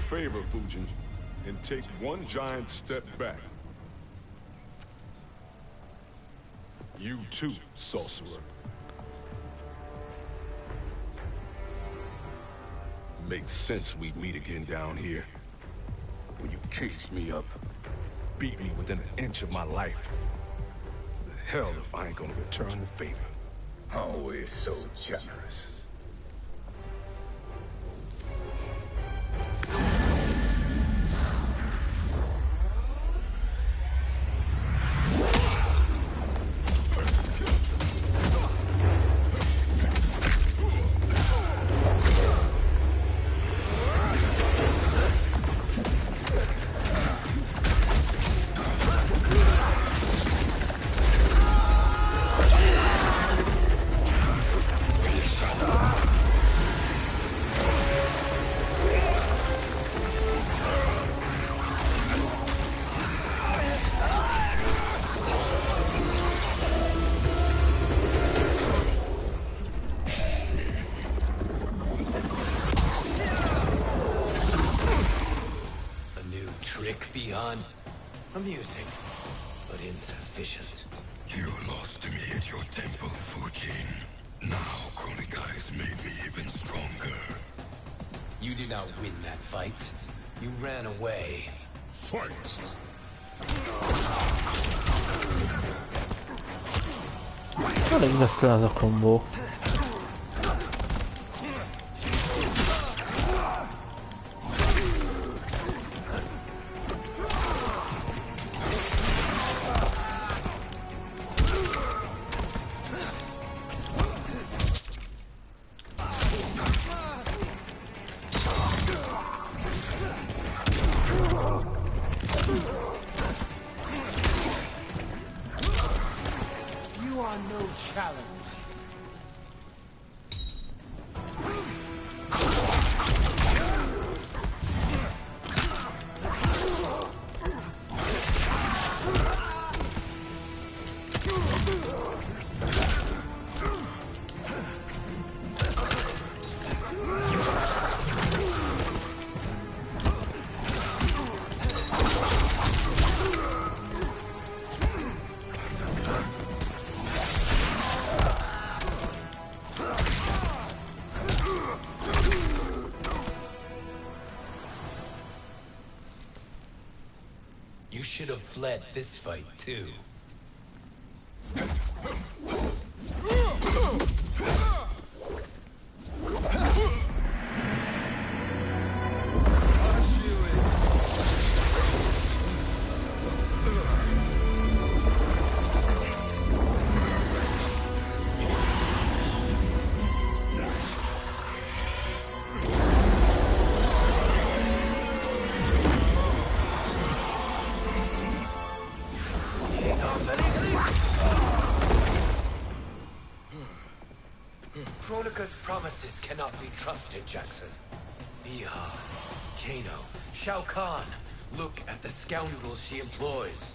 Favor, Fujin, and take one giant step back. You too, sorcerer. Makes sense we'd meet again down here. When you caged me up, beat me within an inch of my life. The hell if I ain't gonna return the favor. Always so generous. Amusing, but insufficient. You lost to me at your temple, Fujin. Now Kronika has made me even stronger. You did not win that fight. You ran away. Fight! Elég lesz le az a kombó. You should have fled this fight, too. promises cannot be trusted, Jackson. Biha, Kano, Shao Kahn. Look at the scoundrels she employs.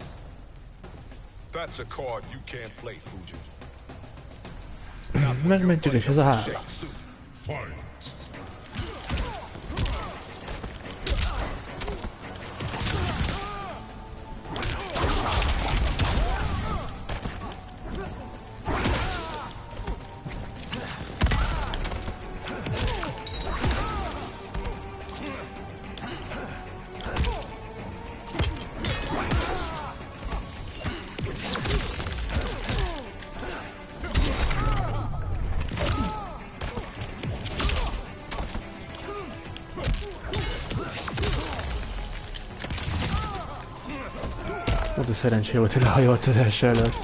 That's a card you can't play, Fujin. Megmentjük, és ez a három. Fight! Oda szerencsé volt, hogy lehajolt az első előtt.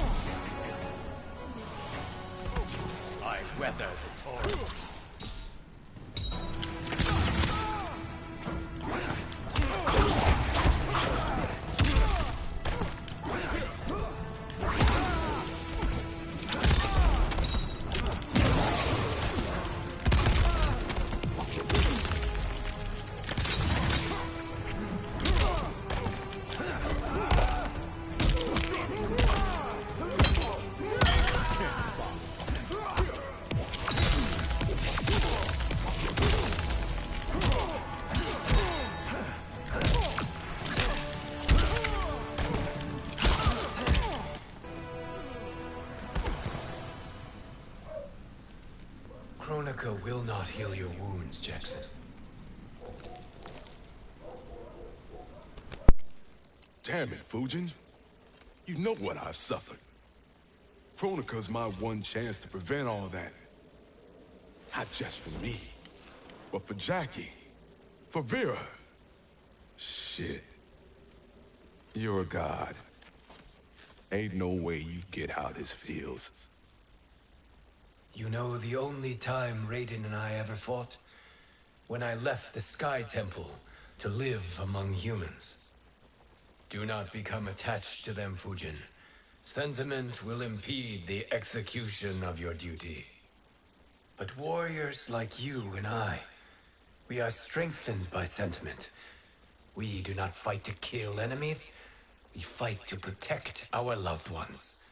Kronika will not heal your wounds, Jackson. Damn it, Fujin. You know what I've suffered. Kronika's my one chance to prevent all that. Not just for me, but for Jackie, for Vera. Shit. You're a god. Ain't no way you get how this feels. You know the only time Raiden and I ever fought? When I left the Sky Temple to live among humans. Do not become attached to them, Fujin. Sentiment will impede the execution of your duty. But warriors like you and I, we are strengthened by sentiment. We do not fight to kill enemies. We fight to protect our loved ones.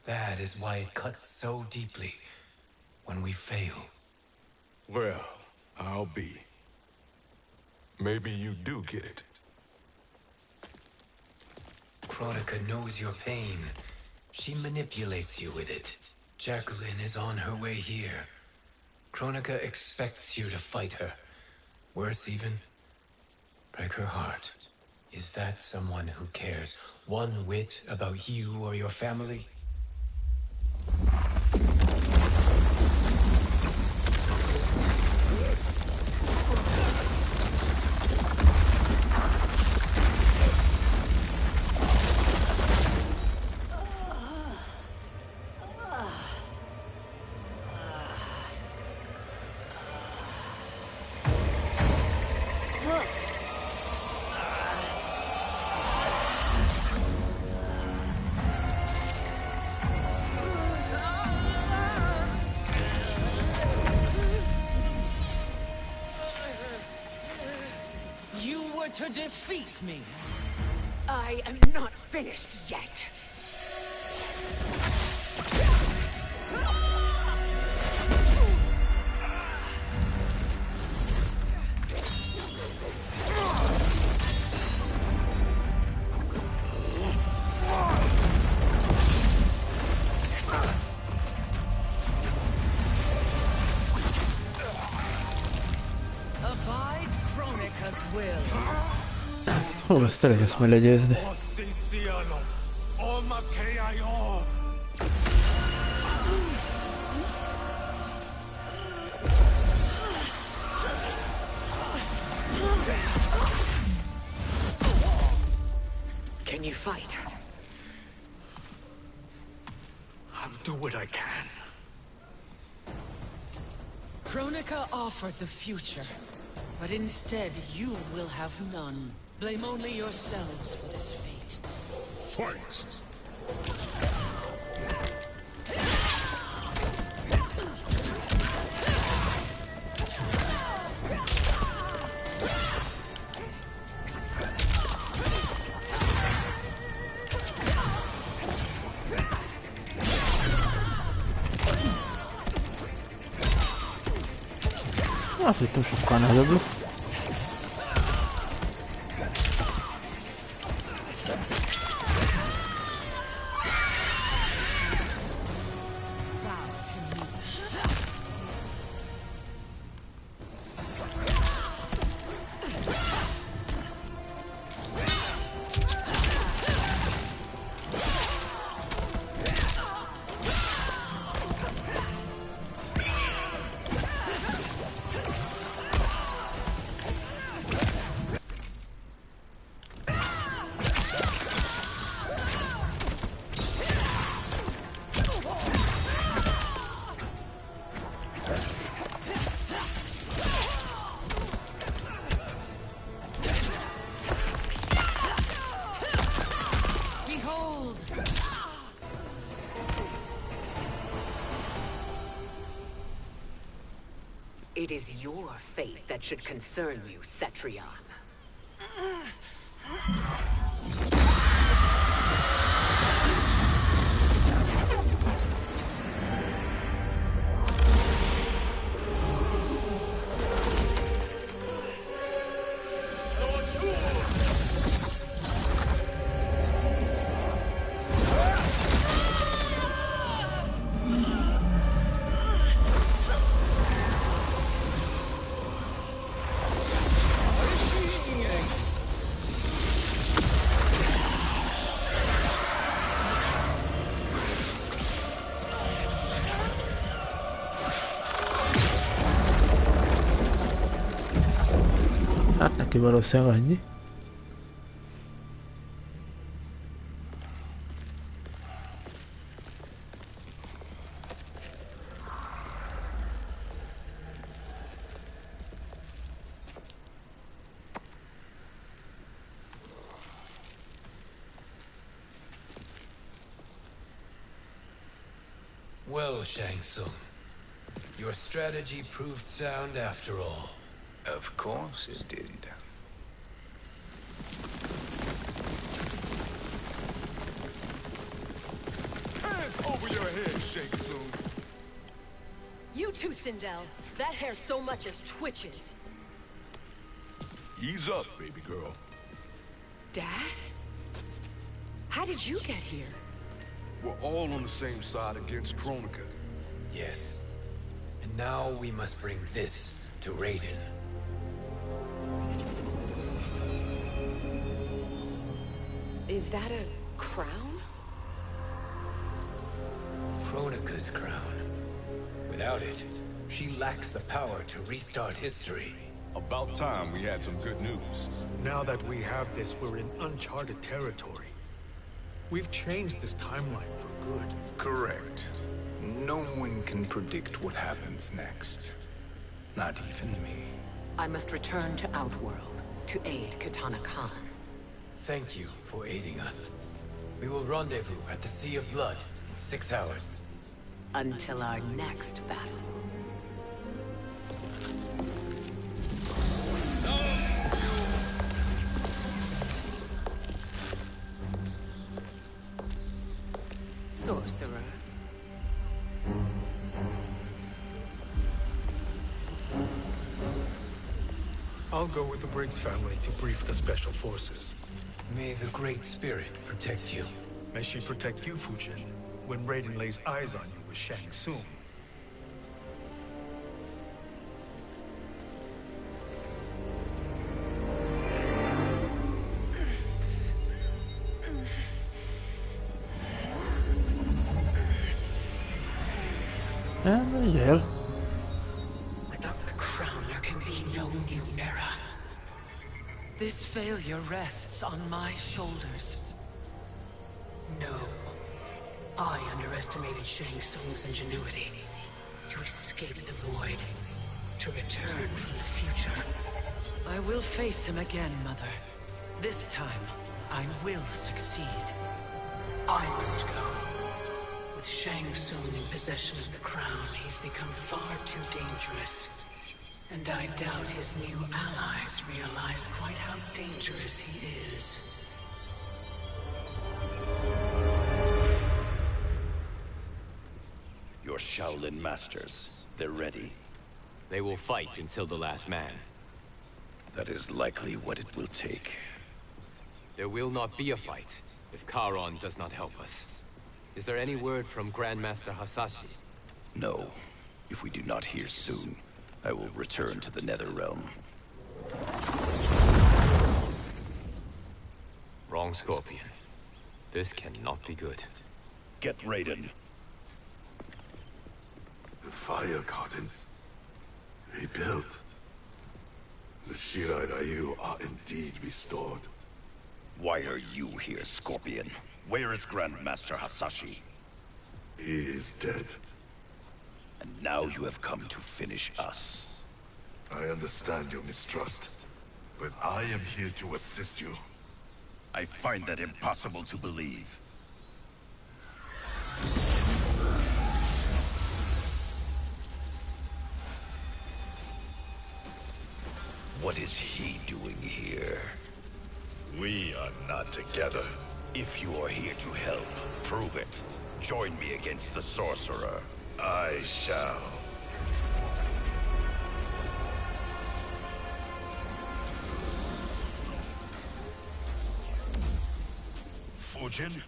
That is why it cuts so deeply when we fail. Well, I'll be. Maybe you do get it. Kronika knows your pain. She manipulates you with it. Jacqueline is on her way here. Kronika expects you to fight her. Worse even, break her heart. Is that someone who cares one whit about you or your family? To defeat me. I am not finished yet. Abide Kronika's will. Hol azt elég ezt majd legyőzni. Can you fight? I'll do what I can. Kronika offered the future, but instead you will have none. Blame only yourselves for this fate. Fight! Azt hittem sokkal nehezebb lesz. It is your fate that should concern you, Cetrion. Hát neki valószínűleg annyi. Well, Shang Tsung, your strategy proved sound after all. Of course it did. Hands over your head, Shang Tsung. You too, Sindel. That hair so much as twitches. Ease up, baby girl. Dad? How did you get here? We're all on the same side against Kronika. Yes. And now we must bring this to Raiden. Is that a crown? Kronika's crown. Without it, she lacks the power to restart history. About time we had some good news. Now that we have this, we're in uncharted territory. We've changed this timeline for good. Correct. No one can predict what happens next. Not even me. I must return to Outworld to aid Kitana Khan. Thank you for aiding us. We will rendezvous at the Sea of Blood in 6 hours. Until our next battle. Sorcerer. I'll go with the Briggs family to brief the special forces. May the Great Spirit protect you. May she protect you, Fujin, when Raiden lays eyes on you with Shang Tsung. Yeah. Without the crown, there can be no new era. This failure rests on my shoulders. No. I underestimated Shang Tsung's ingenuity. To escape the void. To return from the future. I will face him again, Mother. This time, I will succeed. I must go. With Shang Tsung in possession of the crown, he's become far too dangerous. And I doubt his new allies realize quite how dangerous he is. Your Shaolin masters, they're ready. They will fight until the last man. That is likely what it will take. There will not be a fight if Charon does not help us. Is there any word from Grandmaster Hasashi? No. If we do not hear soon, I will return to the Netherrealm. Wrong, Scorpion. This cannot be good. Get Raiden. The fire gardens rebuilt. The Shirai Ryu are indeed restored. Why are you here, Scorpion? Where is Grandmaster Hasashi? He is dead. And now you have come to finish us. I understand your mistrust, but I am here to assist you. I find that impossible to believe. What is he doing here? We are not together. If you are here to help, prove it. Join me against the sorcerer. I shall. Fujin,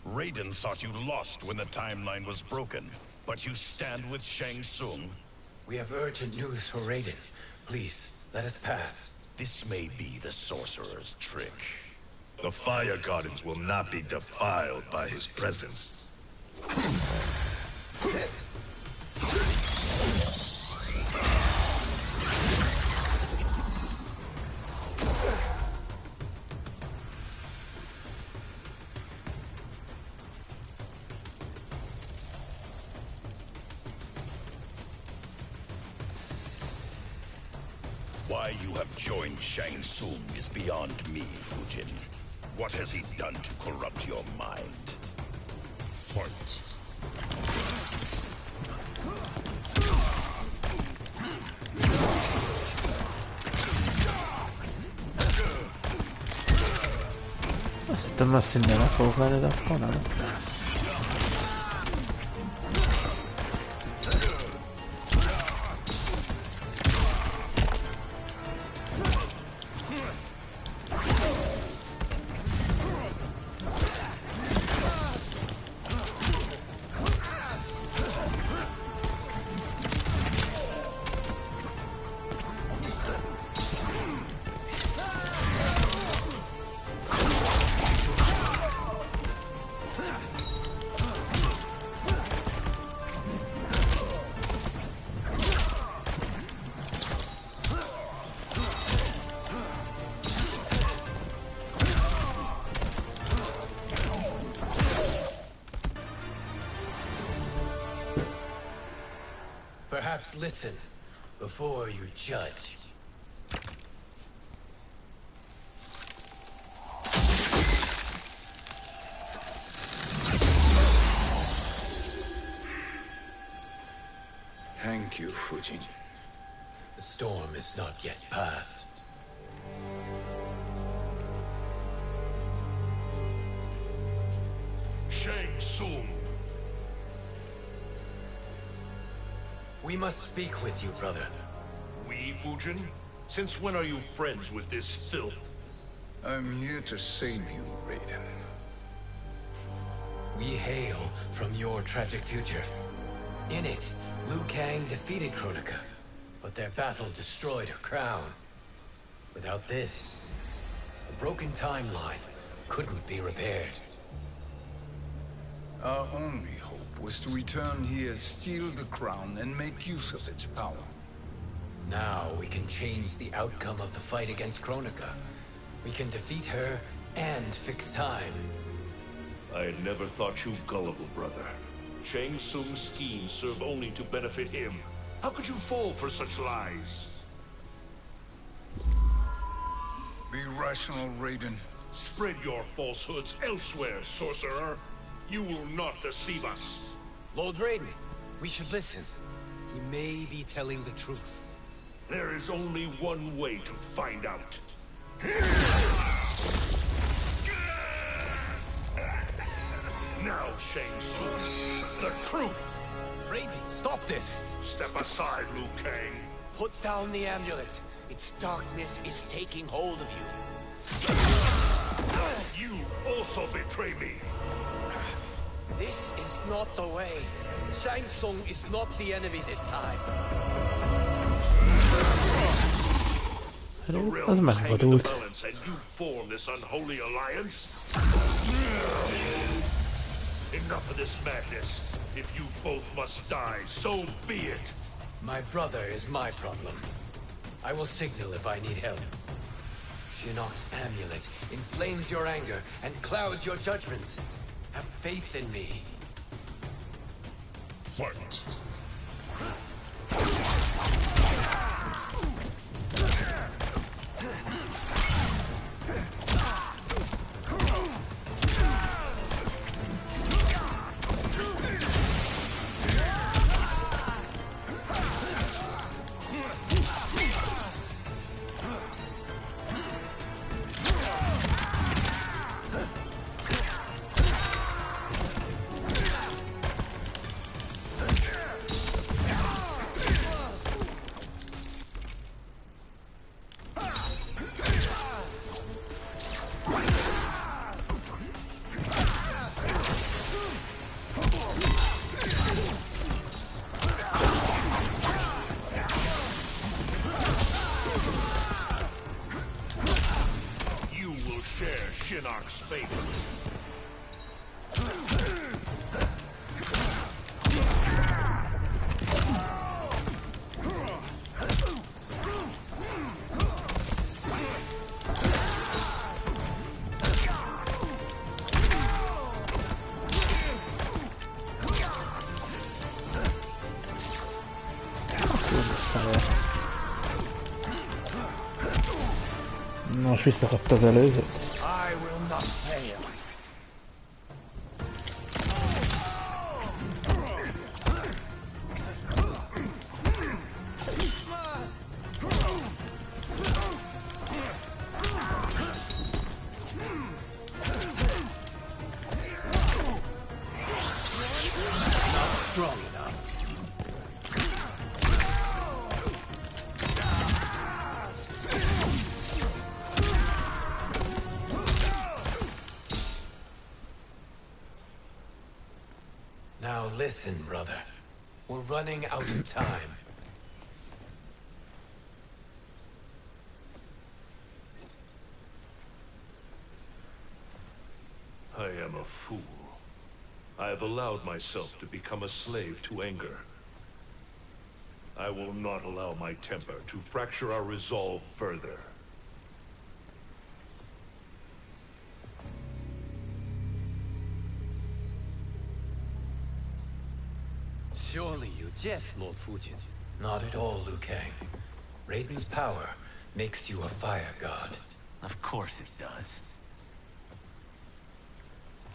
Raiden thought you lost when the timeline was broken, but you stand with Shang Tsung. We have urgent news for Raiden. Please, let us pass. This may be the sorcerer's trick. The fire gardens will not be defiled by his presence. Why you have joined Shang Tsung is beyond me, Fujin. What has he done to corrupt your mind? Fight. Azt hittem, azt innen le fogok venni, de akkor nem. Perhaps listen before you judge. Thank you, Fujin. The storm is not yet past. Shang Tsung. We must speak with you, brother. We, Fujin? Since when are you friends with this filth? I'm here to save you, Raiden. We hail from your tragic future. In it, Liu Kang defeated Kronika, but their battle destroyed her crown. Without this, a broken timeline couldn't be repaired. Our only hope was to return here, steal the crown, and make use of its power. Now we can change the outcome of the fight against Kronika. We can defeat her and fix time. I had never thought you gullible, brother. Shang Tsung's schemes serve only to benefit him. How could you fall for such lies? Be rational, Raiden. Spread your falsehoods elsewhere, sorcerer. You will not deceive us. Lord Raiden, we should listen. He may be telling the truth. There is only one way to find out. Now, Shang Tsung, the truth! Raiden, stop this! Step aside, Liu Kang. Put down the amulet. Its darkness is taking hold of you. You also betray me. This is not the way. Shang Tsung is not the enemy this time. The realms hang in the balance, and you form this unholy alliance? Enough of this madness. If you both must die, so be it. My brother is my problem. I will signal if I need help. Shinnok's amulet inflames your anger and clouds your judgments. Have faith in me. Fight. Shinnok's fate. Most visszakapta az előzőt. Listen, brother. We're running out of time. I am a fool. I have allowed myself to become a slave to anger. I will not allow my temper to fracture our resolve further. Surely you jest, Lord Fujin. Not at all, Liu Kang. Raiden's power makes you a fire god. Of course it does.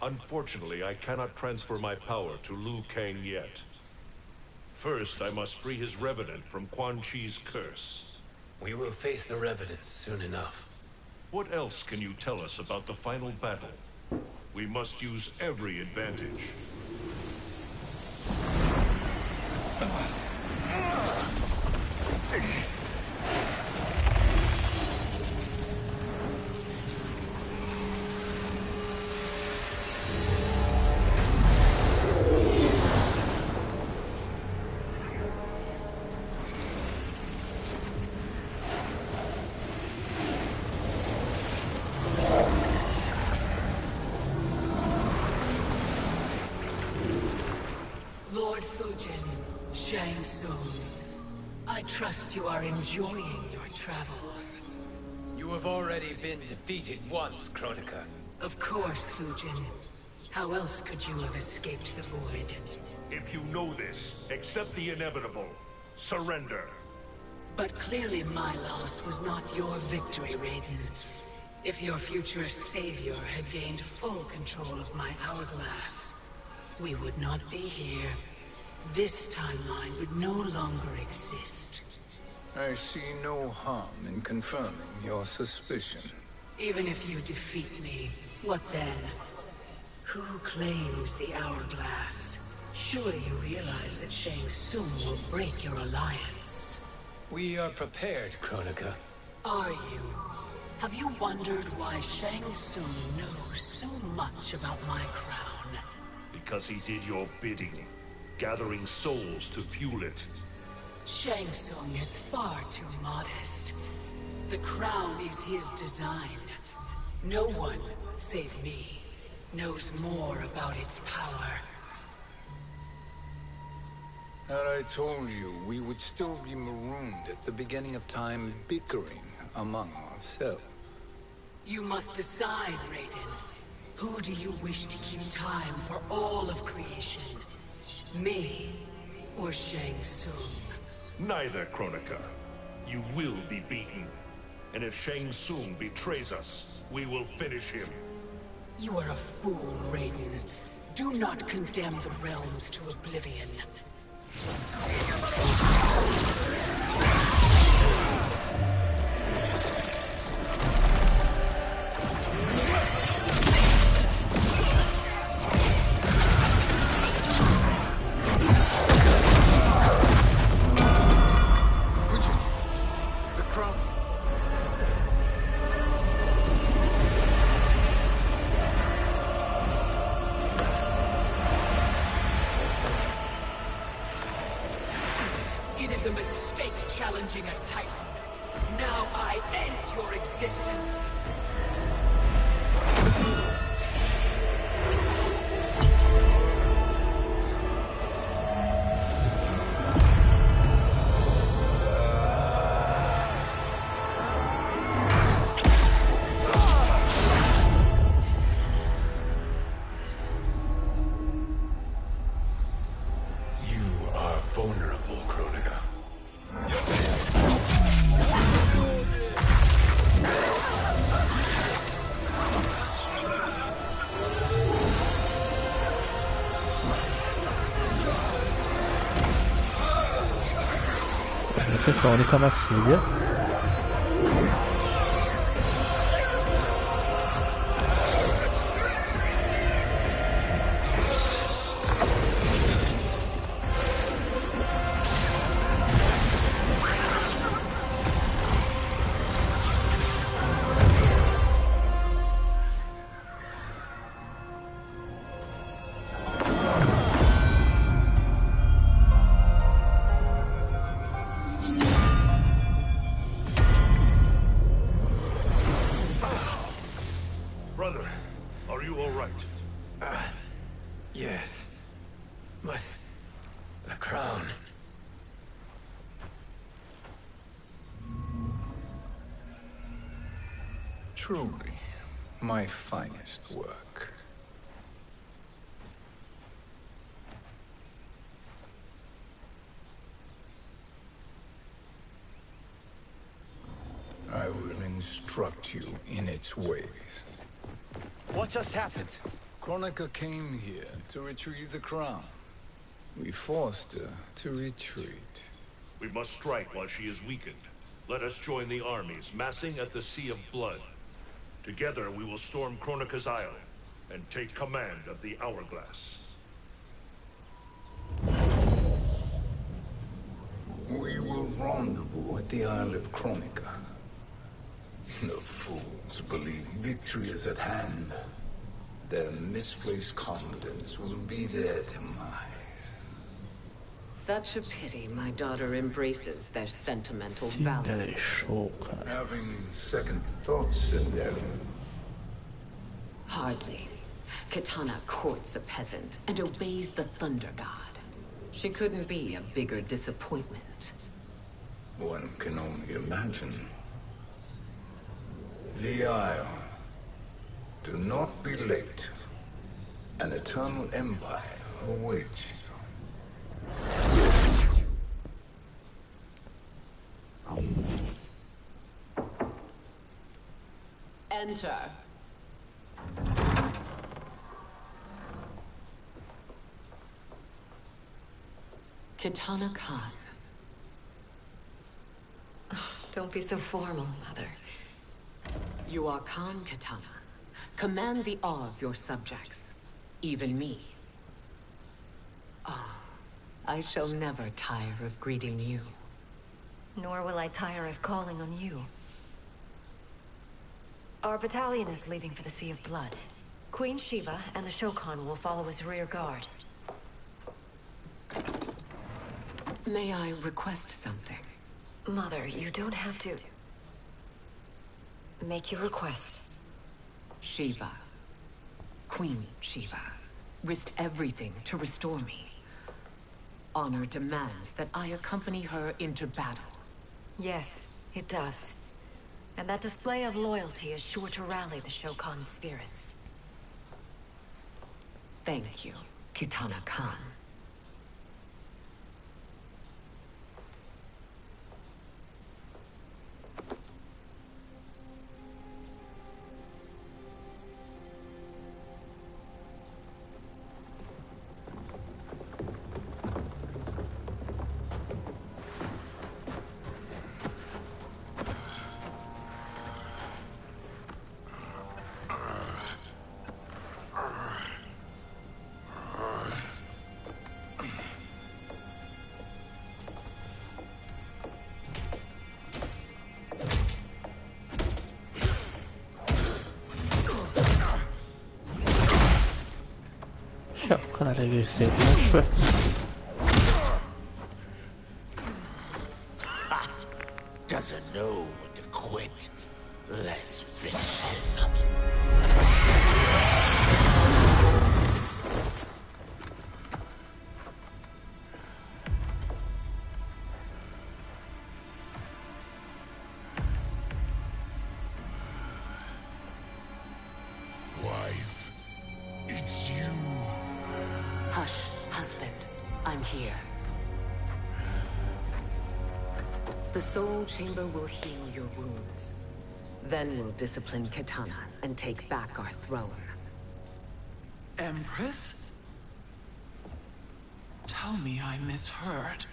Unfortunately, I cannot transfer my power to Liu Kang yet. First, I must free his Revenant from Quan Chi's curse. We will face the Revenant soon enough. What else can you tell us about the final battle? We must use every advantage. Lord Fujin, Shang Tsung, I trust you are enjoying your travels. You have already been defeated once, Kronika. Of course, Fujin. How else could you have escaped the void? If you know this, accept the inevitable. Surrender. But clearly my loss was not your victory, Raiden. If your future savior had gained full control of my hourglass, we would not be here. This timeline would no longer exist. I see no harm in confirming your suspicion. Even if you defeat me, what then? Who claims the hourglass? Surely you realize that Shang Tsung will break your alliance. We are prepared, Kronika. Are you? Have you wondered why Shang Tsung knows so much about my crown? Because he did your bidding, gathering souls to fuel it. Shang Tsung is far too modest. The crown is his design. No one, save me, knows more about its power. Had I told you, we would still be marooned at the beginning of time, bickering among ourselves. You must decide, Raiden. Who do you wish to keep time for all of creation? Me or Shang Tsung? Neither, Kronika. You will be beaten. And if Shang Tsung betrays us, we will finish him. You are a fool, Raiden. Do not condemn the realms to oblivion. The crown. It is a mistake challenging a Titan. Now I end your existence. You are vulnerable, Kronika. Adesso Kronika m'assidia. Brother, are you all right? Yes. But the crown. Truly, my finest work. I will instruct you in its ways. What just happened? Kronika came here to retrieve the crown. We forced her to retreat. We must strike while she is weakened. Let us join the armies, massing at the Sea of Blood. Together we will storm Kronika's Isle and take command of the Hourglass. We will rendezvous at the Isle of Kronika. The fools believe victory is at hand. Their misplaced confidence will be their demise. Such a pity my daughter embraces their sentimental valor. Having second thoughts, Cinderella? Hardly. Kitana courts a peasant and obeys the Thunder God. She couldn't be a bigger disappointment. One can only imagine. The Isle. Do not be late. An eternal empire awaits you. Enter. Kitana Khan. Oh, don't be so formal, Mother. You are Khan Kitana. Command the awe of your subjects. Even me. Oh, I shall never tire of greeting you. Nor will I tire of calling on you. Our battalion is leaving for the Sea of Blood. Queen Shiva and the Shokan will follow as rear guard. May I request something? Mother, you don't have to... make your request. Shiva. Queen Shiva. Risked everything to restore me. Honor demands that I accompany her into battle. Yes, it does. And that display of loyalty is sure to rally the Shokan spirits. Thank you, Kitana Khan. Sokkal eléggé szétmosva. Doesn't know when to quit. Let's finish him. Wife, it's you. Hush, husband. I'm here. The soul chamber will heal your wounds. Then we'll discipline Kitana and take back our throne. Empress? Tell me I misheard.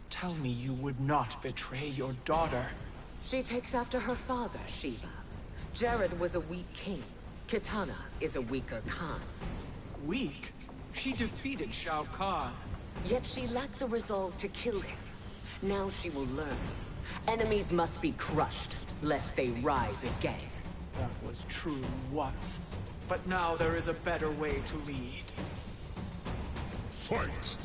Tell me you would not betray your daughter. She takes after her father, Shiva. Jared was a weak king. Kitana is a weaker Khan. Weak? She defeated Shao Kahn. Yet she lacked the resolve to kill him. Now she will learn. Enemies must be crushed, lest they rise again. That was true once. But now there is a better way to lead. Fight!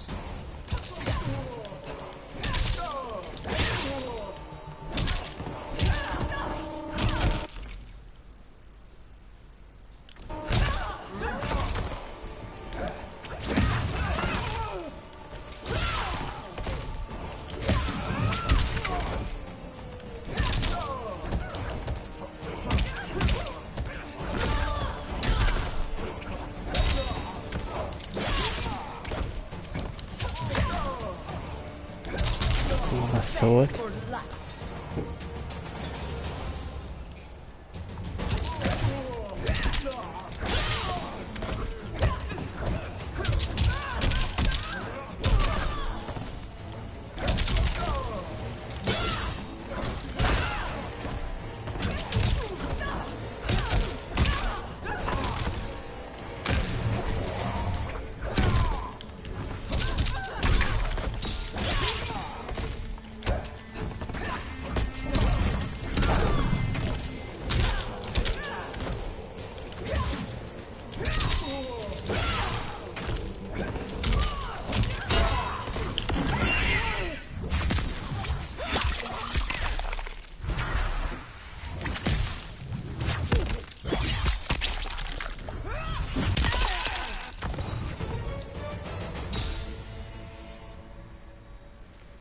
Szólt.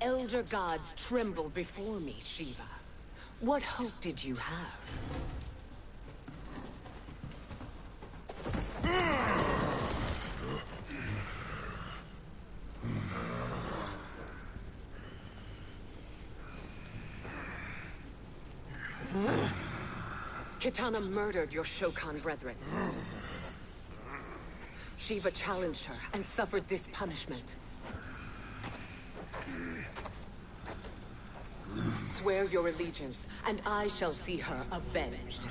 Elder gods tremble before me, Shiva. What hope did you have? Kitana murdered your Shokan brethren. Shiva challenged her and suffered this punishment. Swear your allegiance, and I shall see her avenged.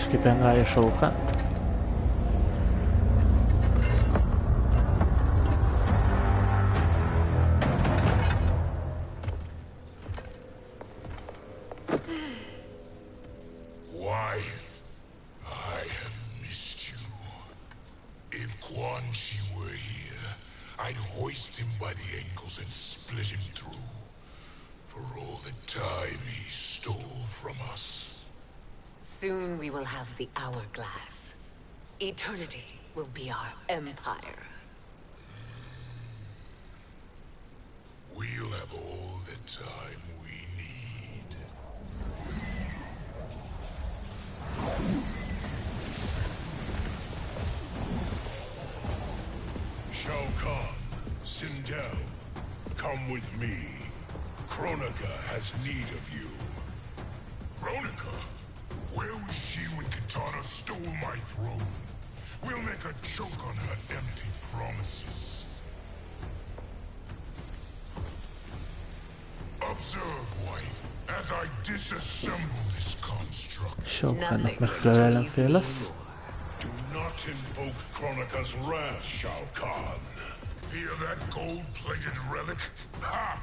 másképpen rája Shao Kahn. Soon we will have the hourglass. Eternity will be our empire. We'll have all the time we need. Shao Kahn, Sindel, come with me. Kronika has need of you. Kronika? Where was she when Katana stole my throne? We'll make a joke on her empty promises. Observe, wife, as I disassemble this construct. Shao Kahnnak megfelelő ellenfél lesz. Do not invoke Kronika's wrath, Shao Kahn. Fear that gold-plated relic? Ha!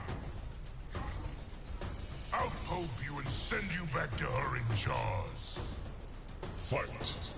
I'll poke you and send you back to her in jars. Fight!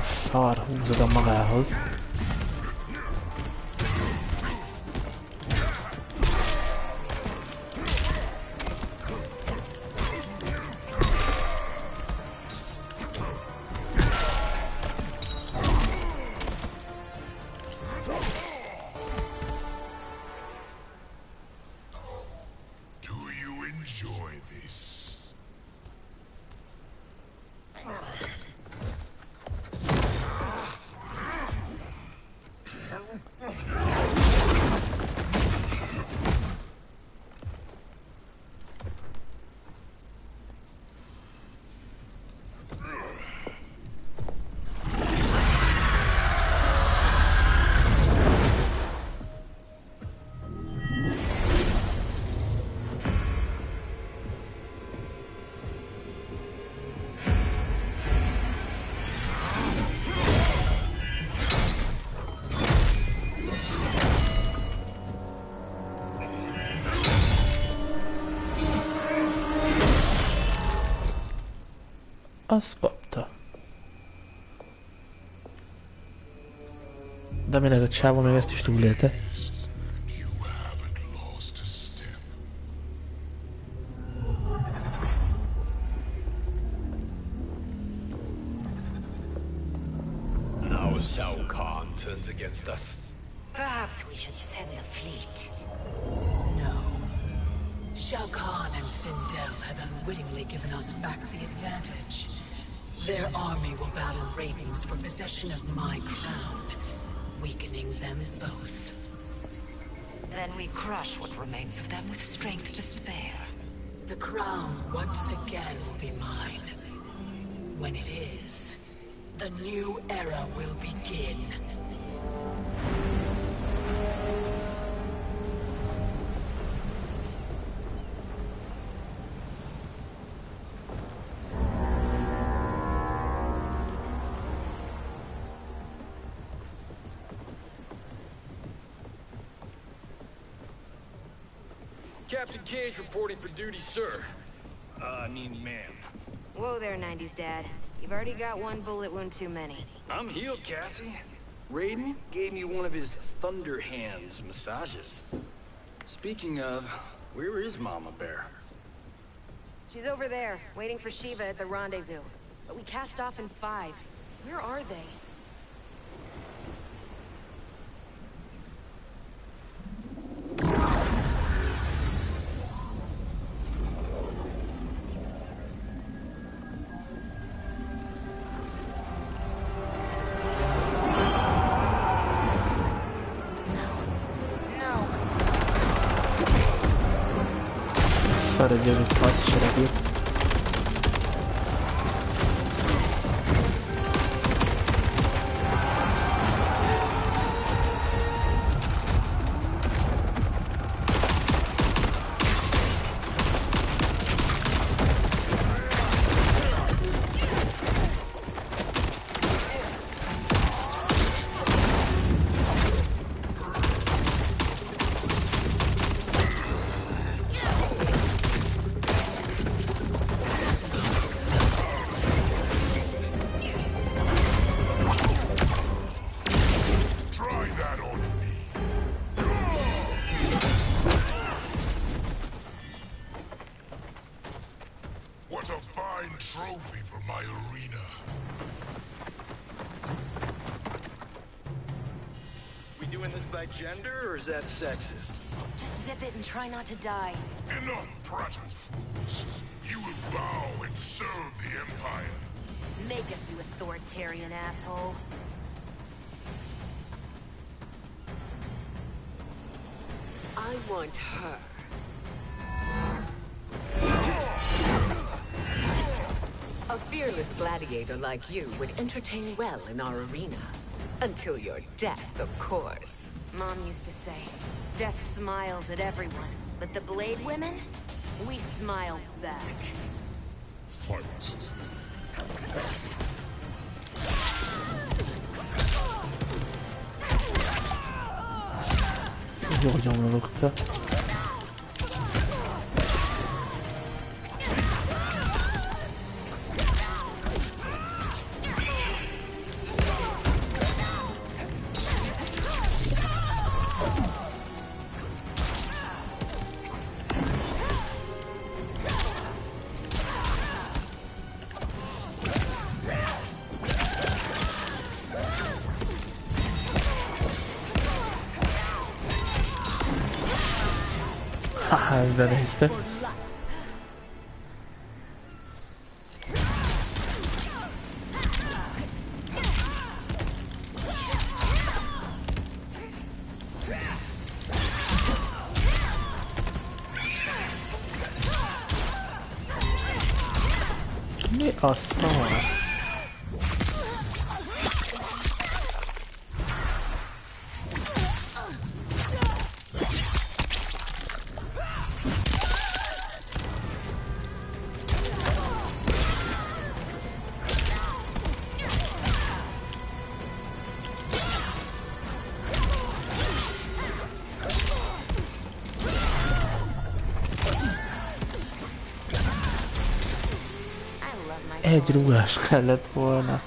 Szar, húzod a magához. Azt kapta. De mi lehet a csávó, még ezt is túlélte? Now Shao Kahn turns against us. Perhaps we should send the fleet. No. Shao Kahn and Sindel have unwittingly given us back the advantage. Their army will battle Raidens for possession of my crown, weakening them both. Then we crush what remains of them with strength to spare. The crown once again will be mine. When it is, the new era will begin. Captain Cage reporting for duty, sir. I mean, ma'am. Whoa there, 90s Dad. You've already got one bullet wound too many. I'm healed, Cassie. Raiden gave me one of his thunder hands massages. Speaking of, where is Mama Bear? She's over there, waiting for Shiva at the rendezvous. But we cast off in 5. Where are they? Szaradjon itt hadseregét. Gender, or is that sexist? Just zip it and try not to die. Enough prattle, fools. You will bow and serve the Empire. Make us, you authoritarian asshole. I want her. A fearless gladiator like you would entertain well in our arena. Until your death, of course. Mom used to say, death smiles at everyone, but the Blade women, we smile back. Fight. Jó nyomlokta. Haha, nézd. Mi a szar? Egy rúgás kellett volna.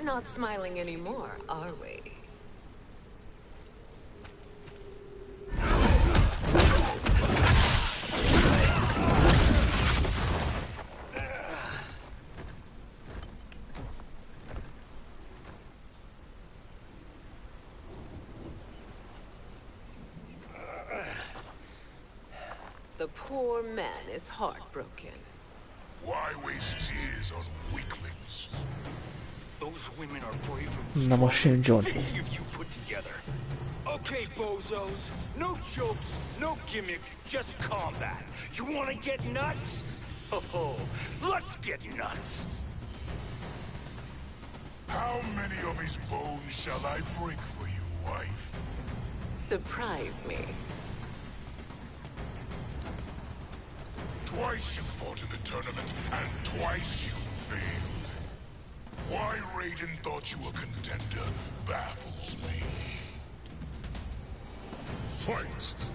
Not smiling anymore, are we? The poor man is heartbroken. Why waste tears on weaklings? Those women are brave and Na most jön John. 50 of you put together. Okay, bozos. No jokes, no gimmicks, just combat. You wanna get nuts? Oh, let's get nuts. How many of his bones shall I break for you, wife? Surprise me. Twice you fought in the tournament, and twice you failed. Why Raiden thought you a contender baffles me. Fight!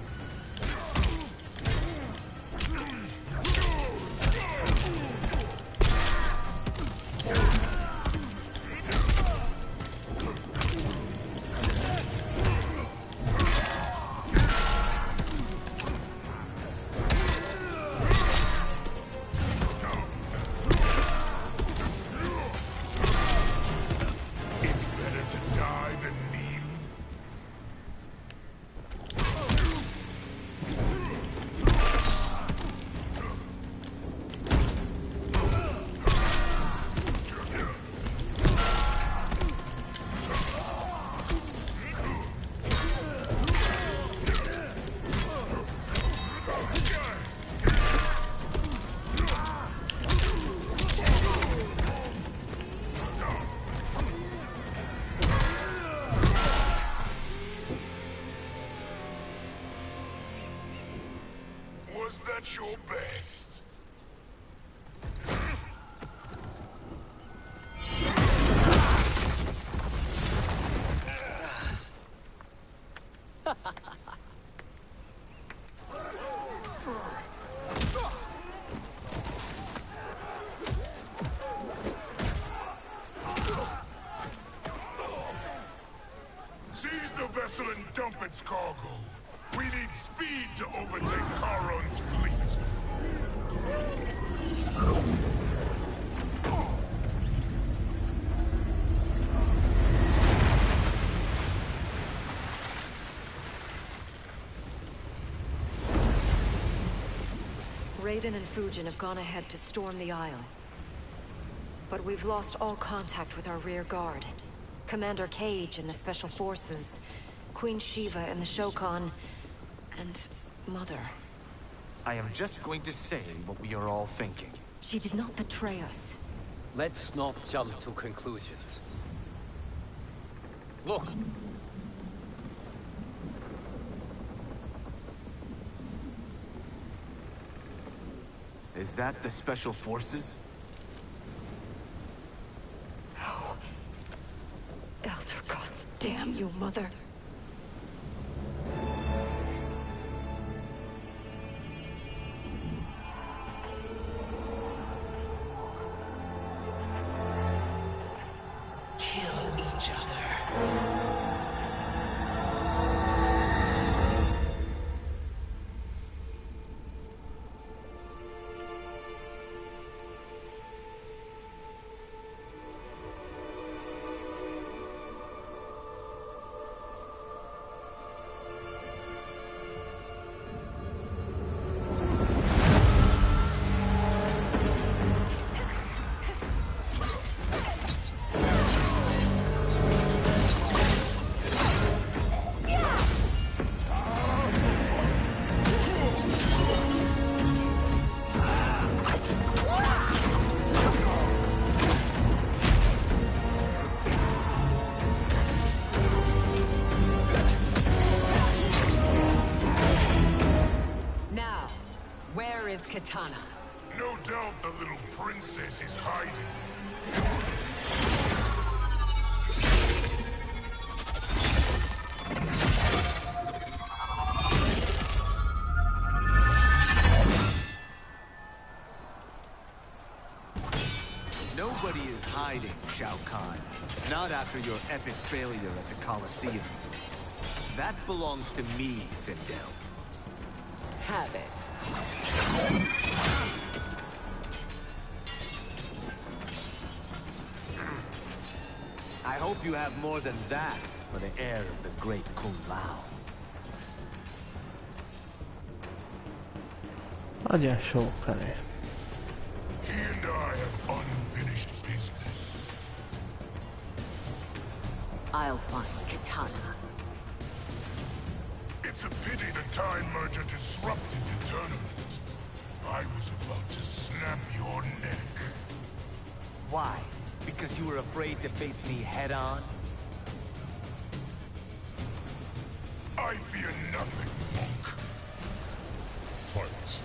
Was that your best? Seize the vessel and dump its cargo. We need speed to overtake Charon's fleet. Raiden and Fujin have gone ahead to storm the Isle. But we've lost all contact with our rear guard. Commander Cage and the Special Forces, Queen Shiva and the Shokan, and Mother. I am just going to say what we are all thinking. She did not betray us. Let's not jump to conclusions. Look! Is that the Special Forces? Oh. Elder gods, damn you, Mother. Kill each other. Katana. No doubt the little princess is hiding. Nobody is hiding, Shao Kahn. Not after your epic failure at the Colosseum. That belongs to me, Sindel. Have it. I hope you have more than that for the heir of the great Kung Lao. Adjál sok elé. He and I have unfinished business. I'll find Katana. It's a pity the Time Merger disrupted the tournament. I was about to snap your neck. Why? Because you were afraid to face me head-on? I fear nothing, monk. Fight.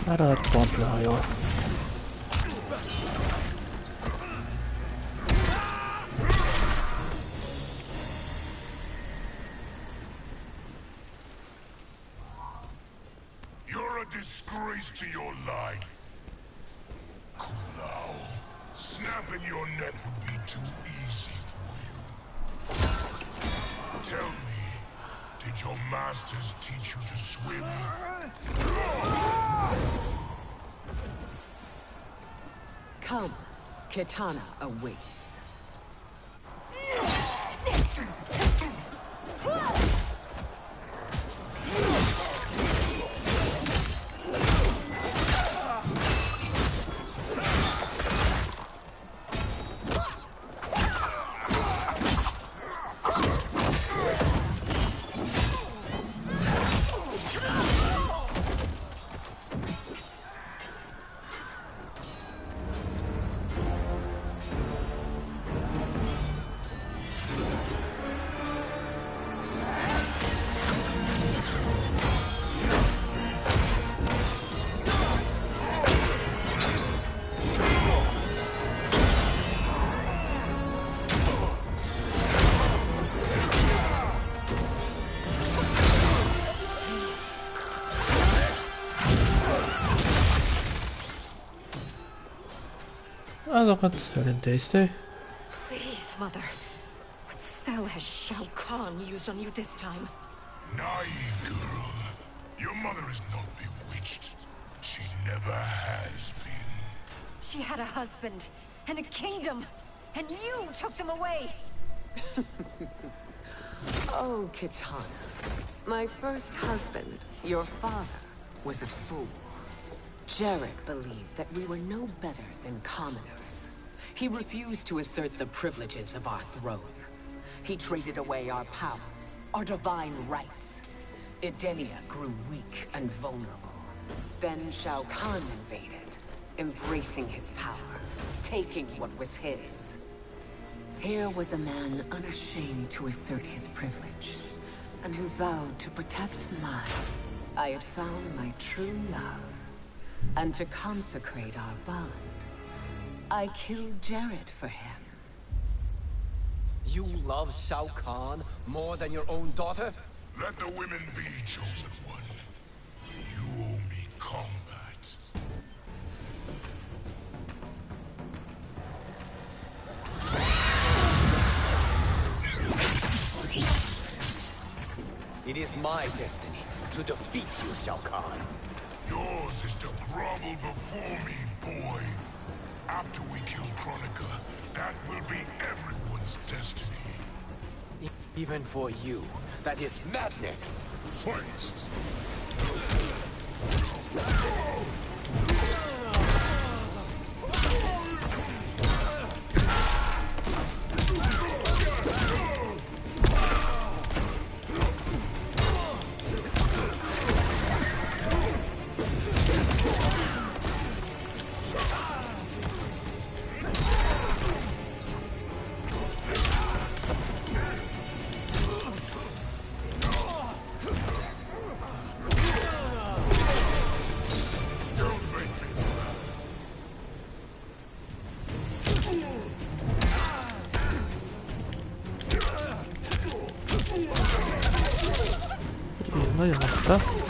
Maradt pont lehajol. You're a disgrace to your line. Cool now. Snapping your neck would be too easy for you. Tell me, did your masters teach you to swim? Come, Kitana awaits. Azokat elintézték. Please, Mother. What spell has Shao Kahn used on you this time? Naive girl. Your mother is not bewitched. She never has been. She had a husband and a kingdom, and you took them away. Oh, Kitana. My first husband, your father, was a fool. Jared believed that we were no better than commoners. He refused to assert the privileges of our throne. He traded away our powers, our divine rights. Edenia grew weak and vulnerable. Then Shao Kahn invaded, embracing his power, taking what was his. Here was a man unashamed to assert his privilege, and who vowed to protect mine. I had found my true love, and to consecrate our bond, I killed Jared for him. You love Shao Kahn more than your own daughter? Let the women be, chosen one. You owe me combat. It is my destiny to defeat you, Shao Kahn. Yours is to grovel before me, boy. After we kill Kronika, that will be everyone's destiny. Even for you, that is madness. Fight! vissza.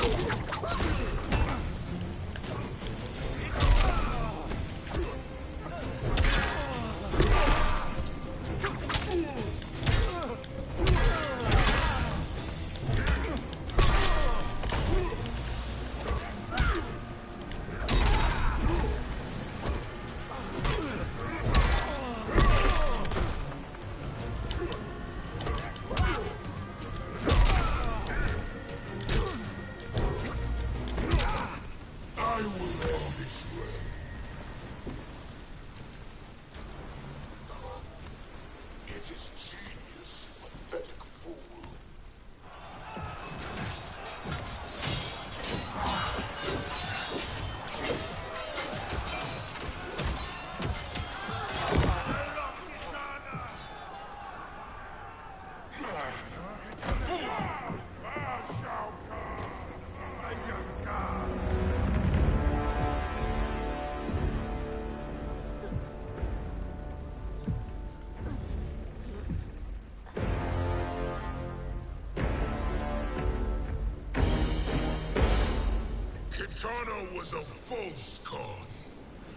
Kitana was a false con,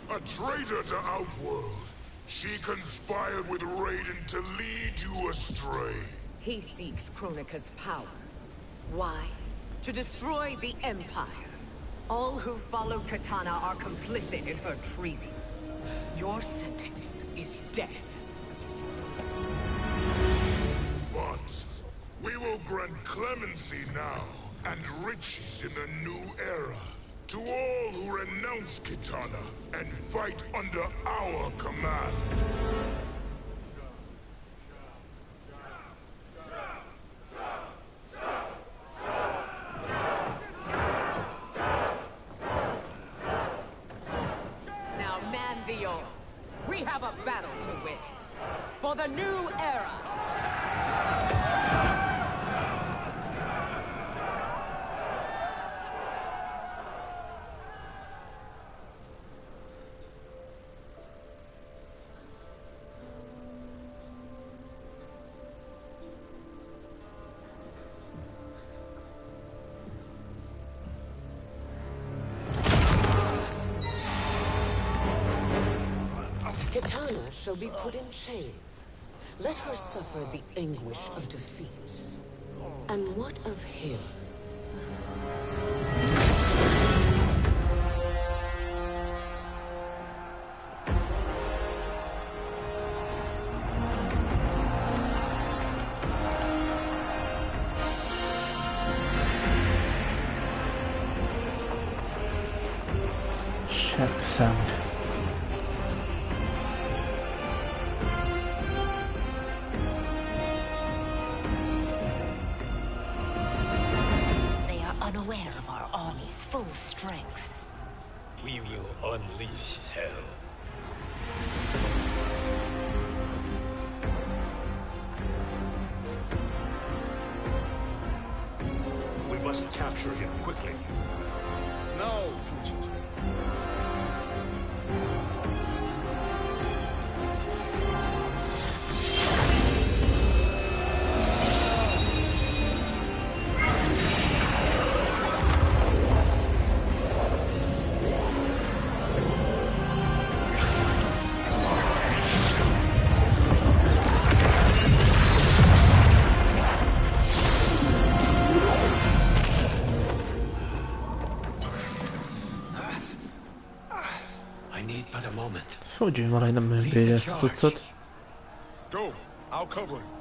a traitor to Outworld. She conspired with Raiden to lead you astray. He seeks Kronika's power. Why? To destroy the Empire. All who follow Kitana are complicit in her treason. Your sentence is death. But we will grant clemency now and riches in the new era to all who renounce Kitana and fight under our command. Now man the arms. We have a battle to win. For the new era. Kitana shall be put in chains. Let her suffer the anguish of defeat. And what of him? Sound. They are unaware of our army's full strength. We will unleash hell. We must capture him quickly. No, Fujiwara. Hogy valahogy nem bírja ezt a cuccot. Go, I'll cover him.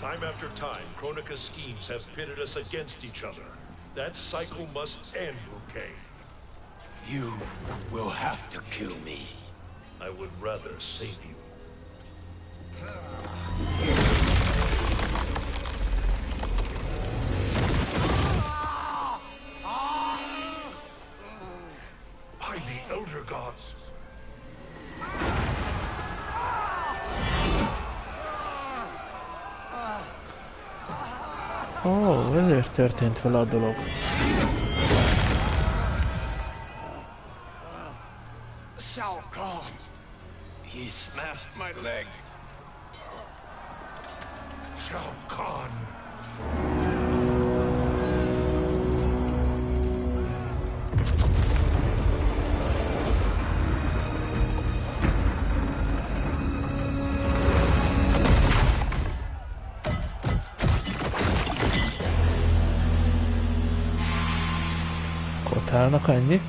Time after time, Kronika's schemes have pitted us against each other. That cycle must end, Liu Kang. You will have to kill me. I would rather save you. By the Elder Gods. Ó, ezért történt vele a dolog. Shao Kahn. He smashed my legs. Shao Kahn. Kotálnak ennyi?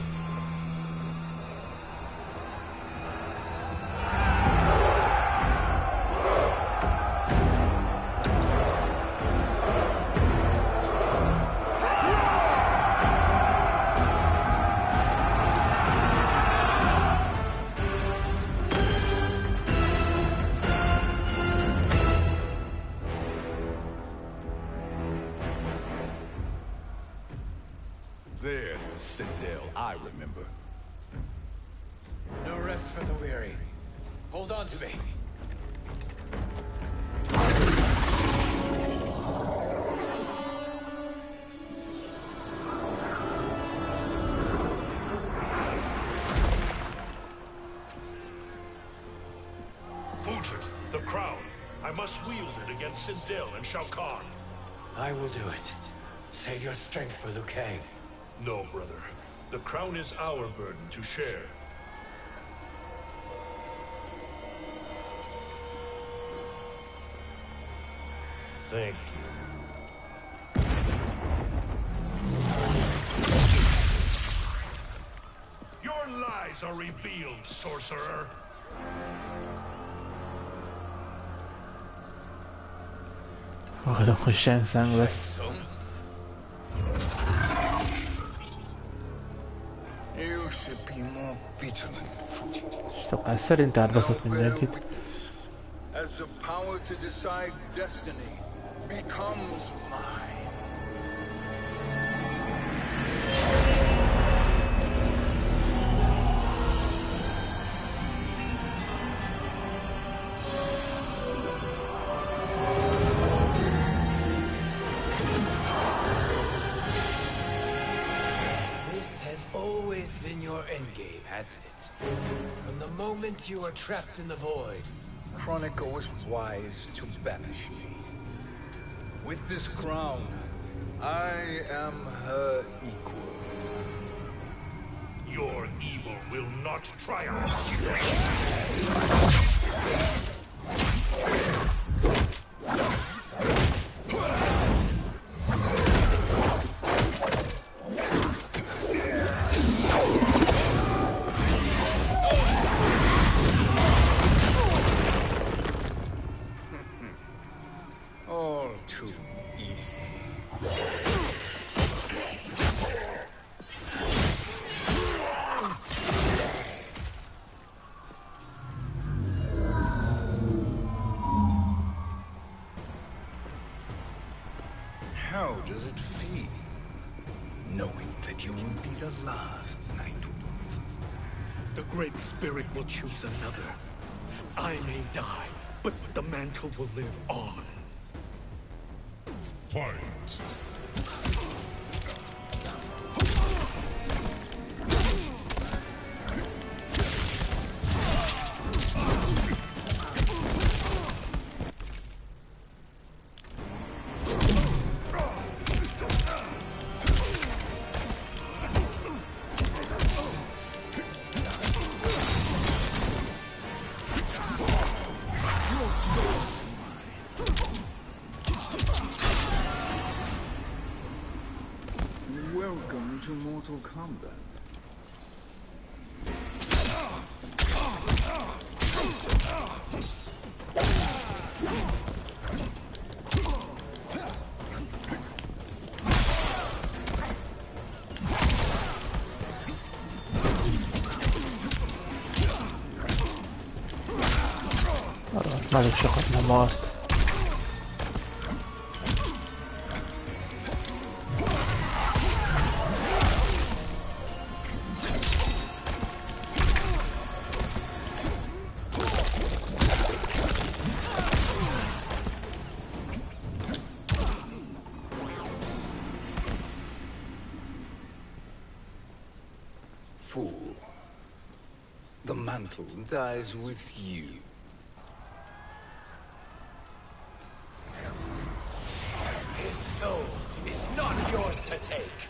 There's the citadel I remember. No rest for the weary. Hold on to me. Fujin, the crown. I must wield it against Sindel and Shao Kahn. I will do it. Save your strength for Liu Kang. No, brother. The crown is our burden to share. Thank you. Your lies are revealed, sorcerer. Hallom, hogy Shang Tsung lesz. You should be more vigilant, Fujin. Szokás szerint átbaszott mindenkit. As the power to decide destiny becomes mine. Endgame, hasn't it? From the moment you were trapped in the void. Kronika was wise to banish me. With this crown, I am her equal. Your evil will not triumph. All too easy. How does it feel, knowing that you will be the last Nightwolf? The Great Spirit will choose another. I may die, but the mantle will live on. Fight! Welcome to Mortal Kombat. Arra nagyon sokat nem mart. Fool. The mantle dies with you. His soul is not yours to take.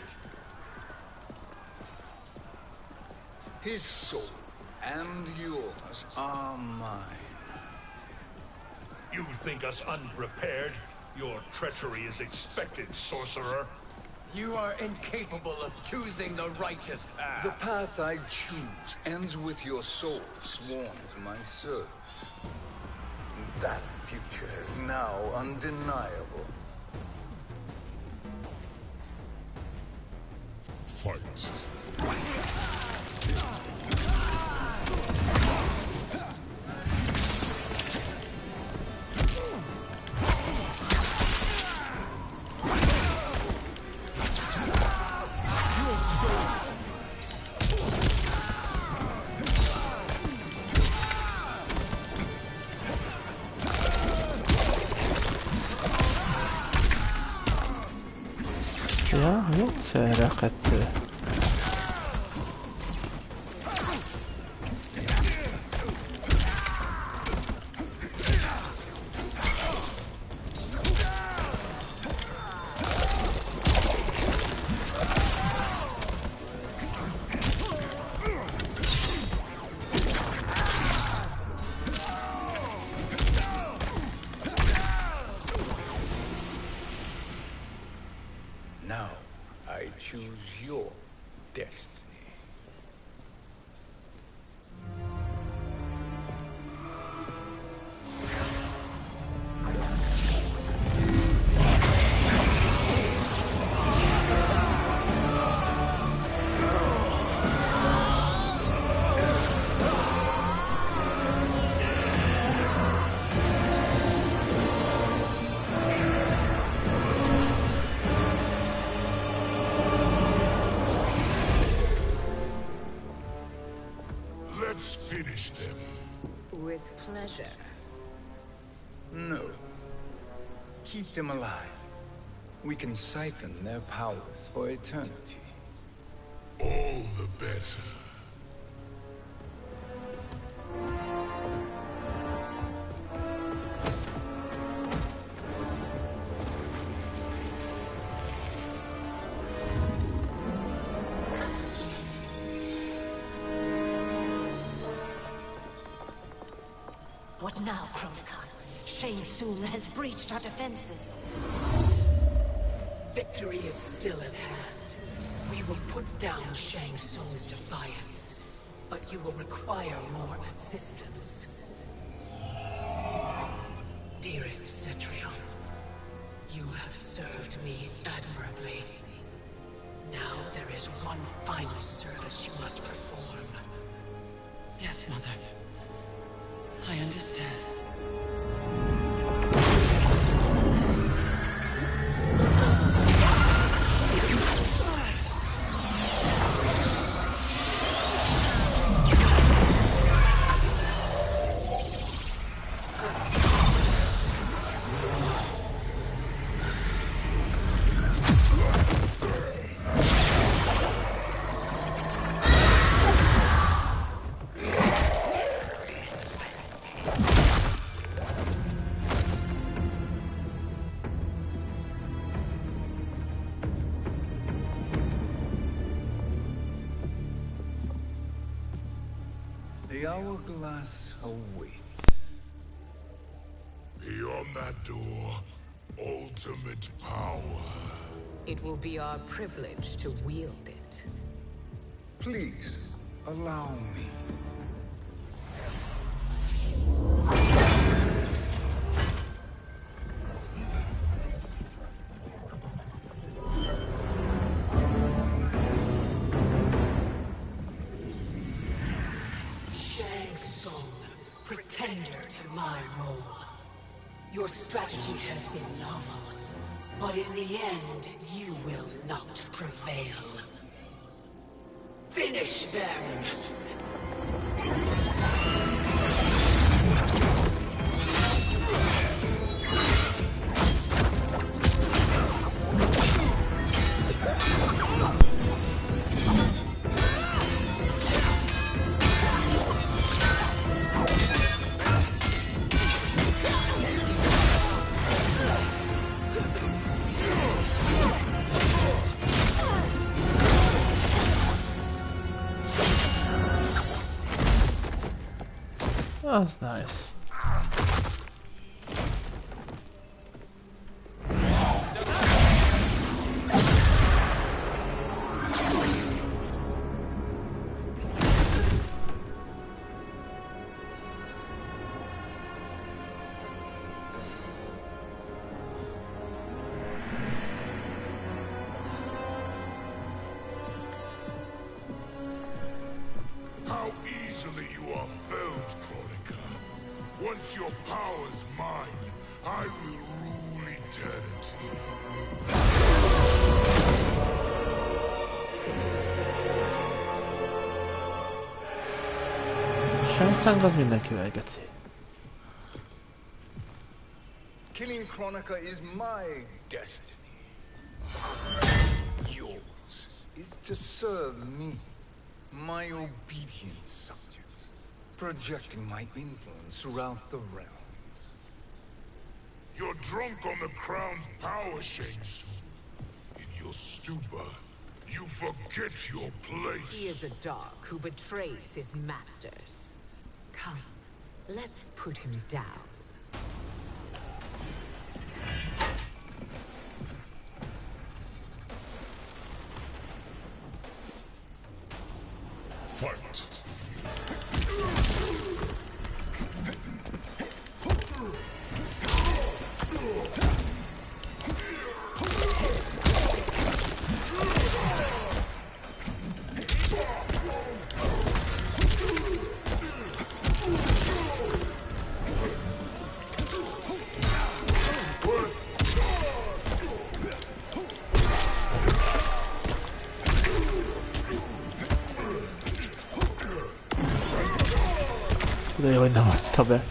His soul and yours are mine. You think us unprepared? Your treachery is expected, sorcerer. You are incapable of choosing the righteous path. The path I choose ends with your soul sworn to my service. That future is now undeniable. Fight. Ja, jó, szerre kettő. Now, I choose your destiny. Let's finish them. With pleasure. No. Keep them alive. We can siphon their powers for eternity. All the better. What now, Kronika? Shang Tsung has breached our defenses. Victory is still at hand. We will put down Shang Tsung's defiance, but you will require more assistance. Dearest Cetrion, you have served me admirably. Now there is one final service you must perform. Yes, Mother. I understand. The hourglass awaits. Beyond that door, ultimate power. It will be our privilege to wield it. Please, allow me. Shang Tsung, pretender to my role. Your strategy has been novel, but in the end, you will not prevail. Finish them! That's nice. How easily you are felled, Kronika. Once your power's mine, I will rule eternity. Sánszánk az mindenkivel, geci. Killing Kronika is my destiny. Yours is to serve me, my obedient subjects, projecting my influence throughout the realms. You're drunk on the crown's power, Shang. In your stupor, you forget your place. He is a dog who betrays his masters. Come, let's put him down. Fight! De jó, hogy nem adta be.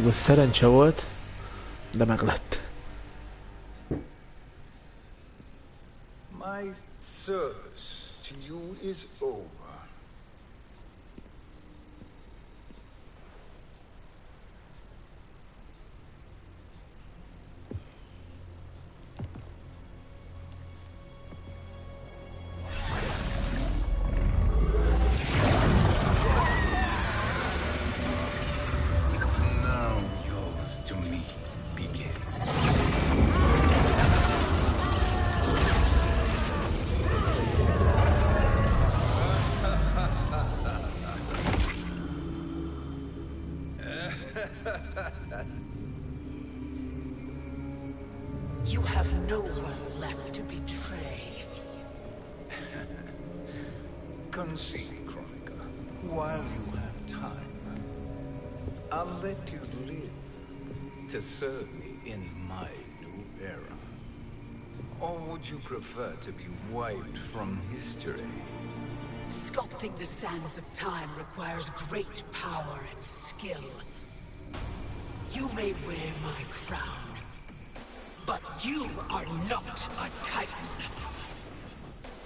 Ez szerencse volt, de meg lett. My service to you is over. You have no one left to betray. Concede, Kronika, while you have time. I'll let you live to serve me in my new era. Or would you prefer to be wiped from history? Sculpting the sands of time requires great power and skill. You may wear my crown, but you are not a Titan.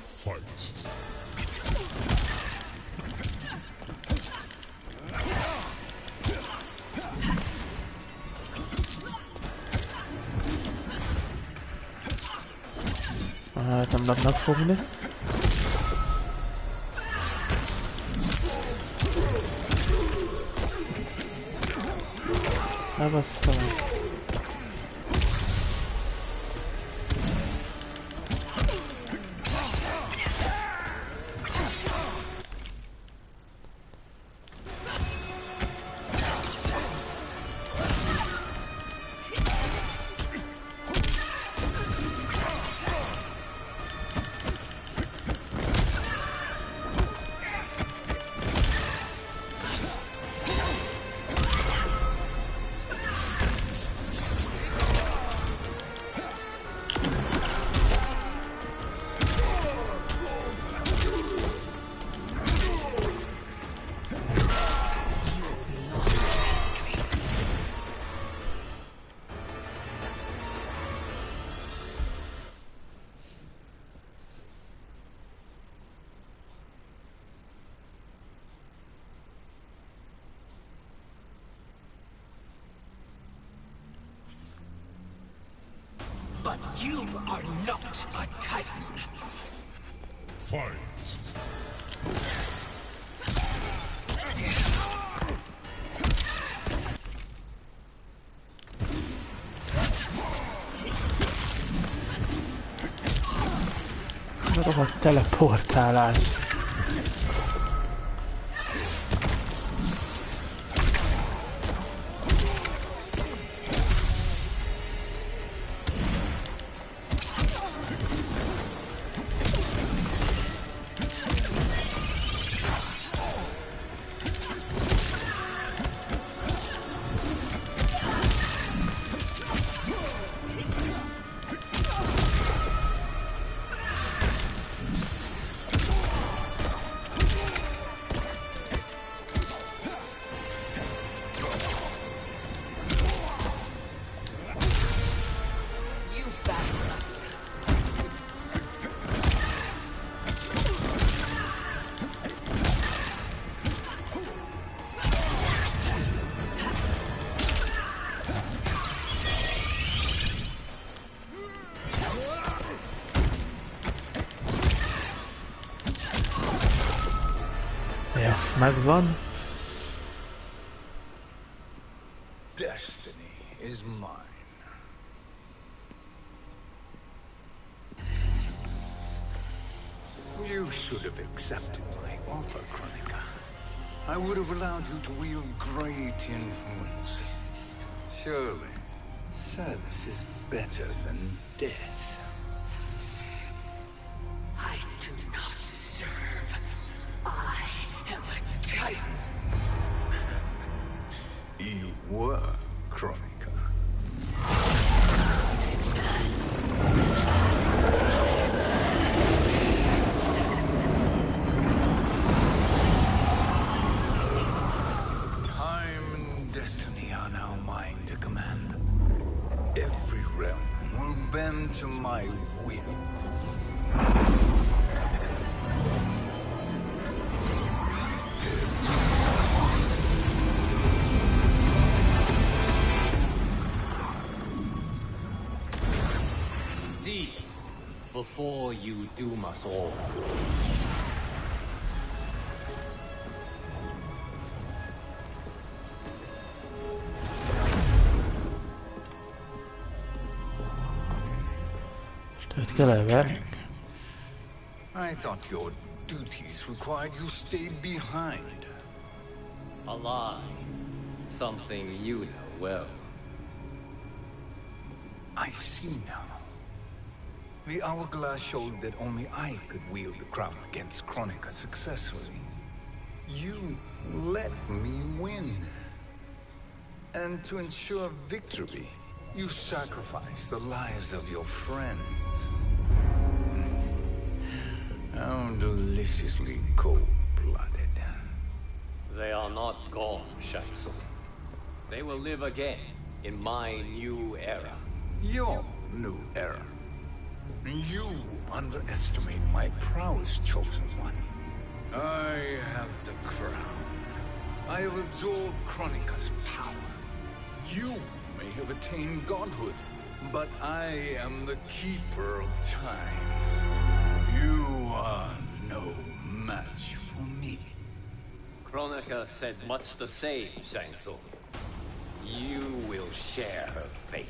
Fight. nem tudnak fogni. Elbasszom. But you are not a Titan. Fight! Rohadt teleportálás. Megvan. Destiny is mine. You should have accepted my offer, Kronika. I would have allowed you to wield great influence. Surely, service is better than death. I do not serve. I am a Titan. You were, Kronika. Time and destiny are now mine to command. Every realm will bend to my will. Cease before you doom us all. I thought your duties required you stayed behind. A lie. Something you know well. I see now. The hourglass showed that only I could wield the crown against Kronika successfully. You let me win. And to ensure victory, you sacrificed the lives of your friends. How deliciously cold-blooded. They are not gone, Shang Tsung. They will live again in my new era. Your new era. You underestimate my prowess, Chosen One. I have the crown. I have absorbed Kronika's power. You may have attained godhood, but I am the keeper of time. You are no match for me. Kronika said much the same, Shang Tsung. You will share her fate.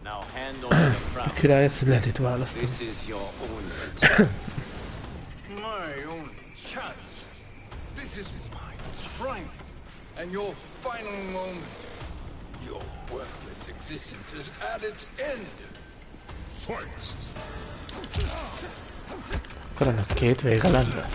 Now hand over the crown. Király, ezt lehet itt választani. This is your only chance. My only chance. This is my triumph. And your final moment. Your worthless existence is at its end. Fight! Akkor ennek két vége lenne.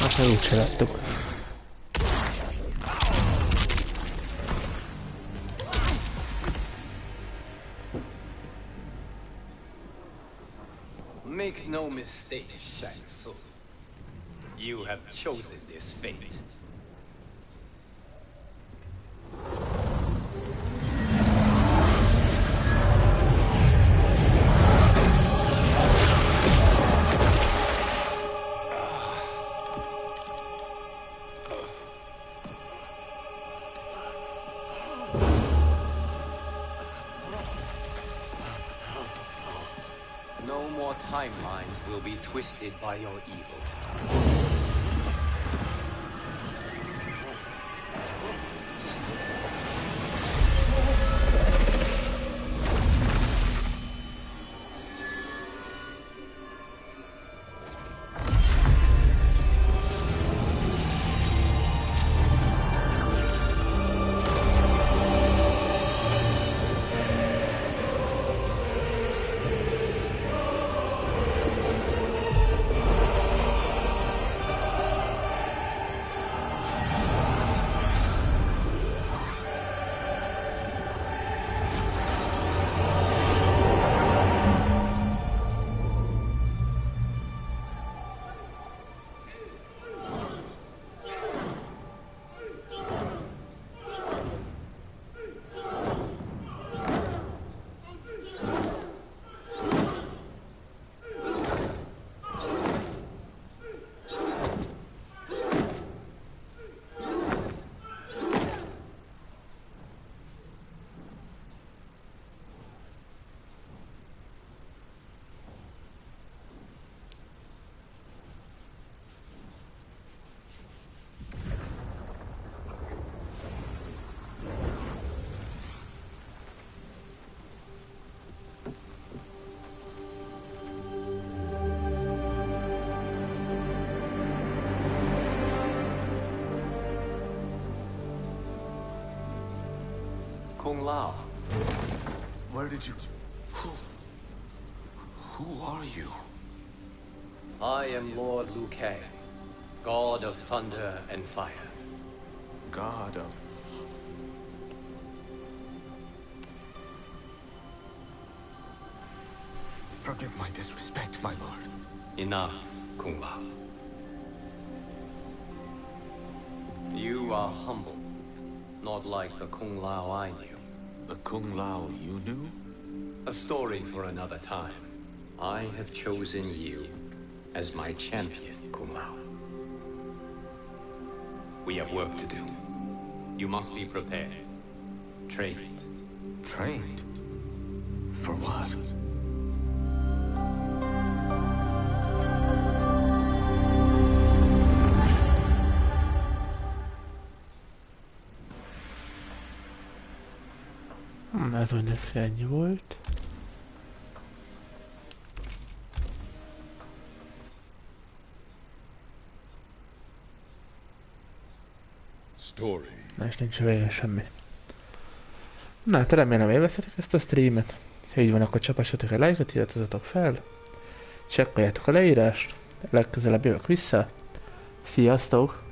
Aztán úgyse láttuk. Make no mistake, Shang Tsung. You have chosen this fate. No more timelines will be twisted by your evil. Kung Lao. Where did you... Who are you? I am Lord Liu Kang, God of Thunder and Fire. God of... Forgive my disrespect, my lord. Enough, Kung Lao. You are humble, not like the Kung Lao I knew. The Kung Lao you knew? A story for another time. I have chosen you as my champion, Kung Lao. We have work to do. You must be prepared. Trained. Trained? For what? Ez úgy néz ki, ennyi volt. Na és nincs vége semmi. Na hát remélem élvezhetek ezt a streamet. Ha így van, akkor csapassatok egy lájkot, iratkozzatok fel. Csekkoljátok a leírást. Legközelebb jövök vissza. Sziasztok!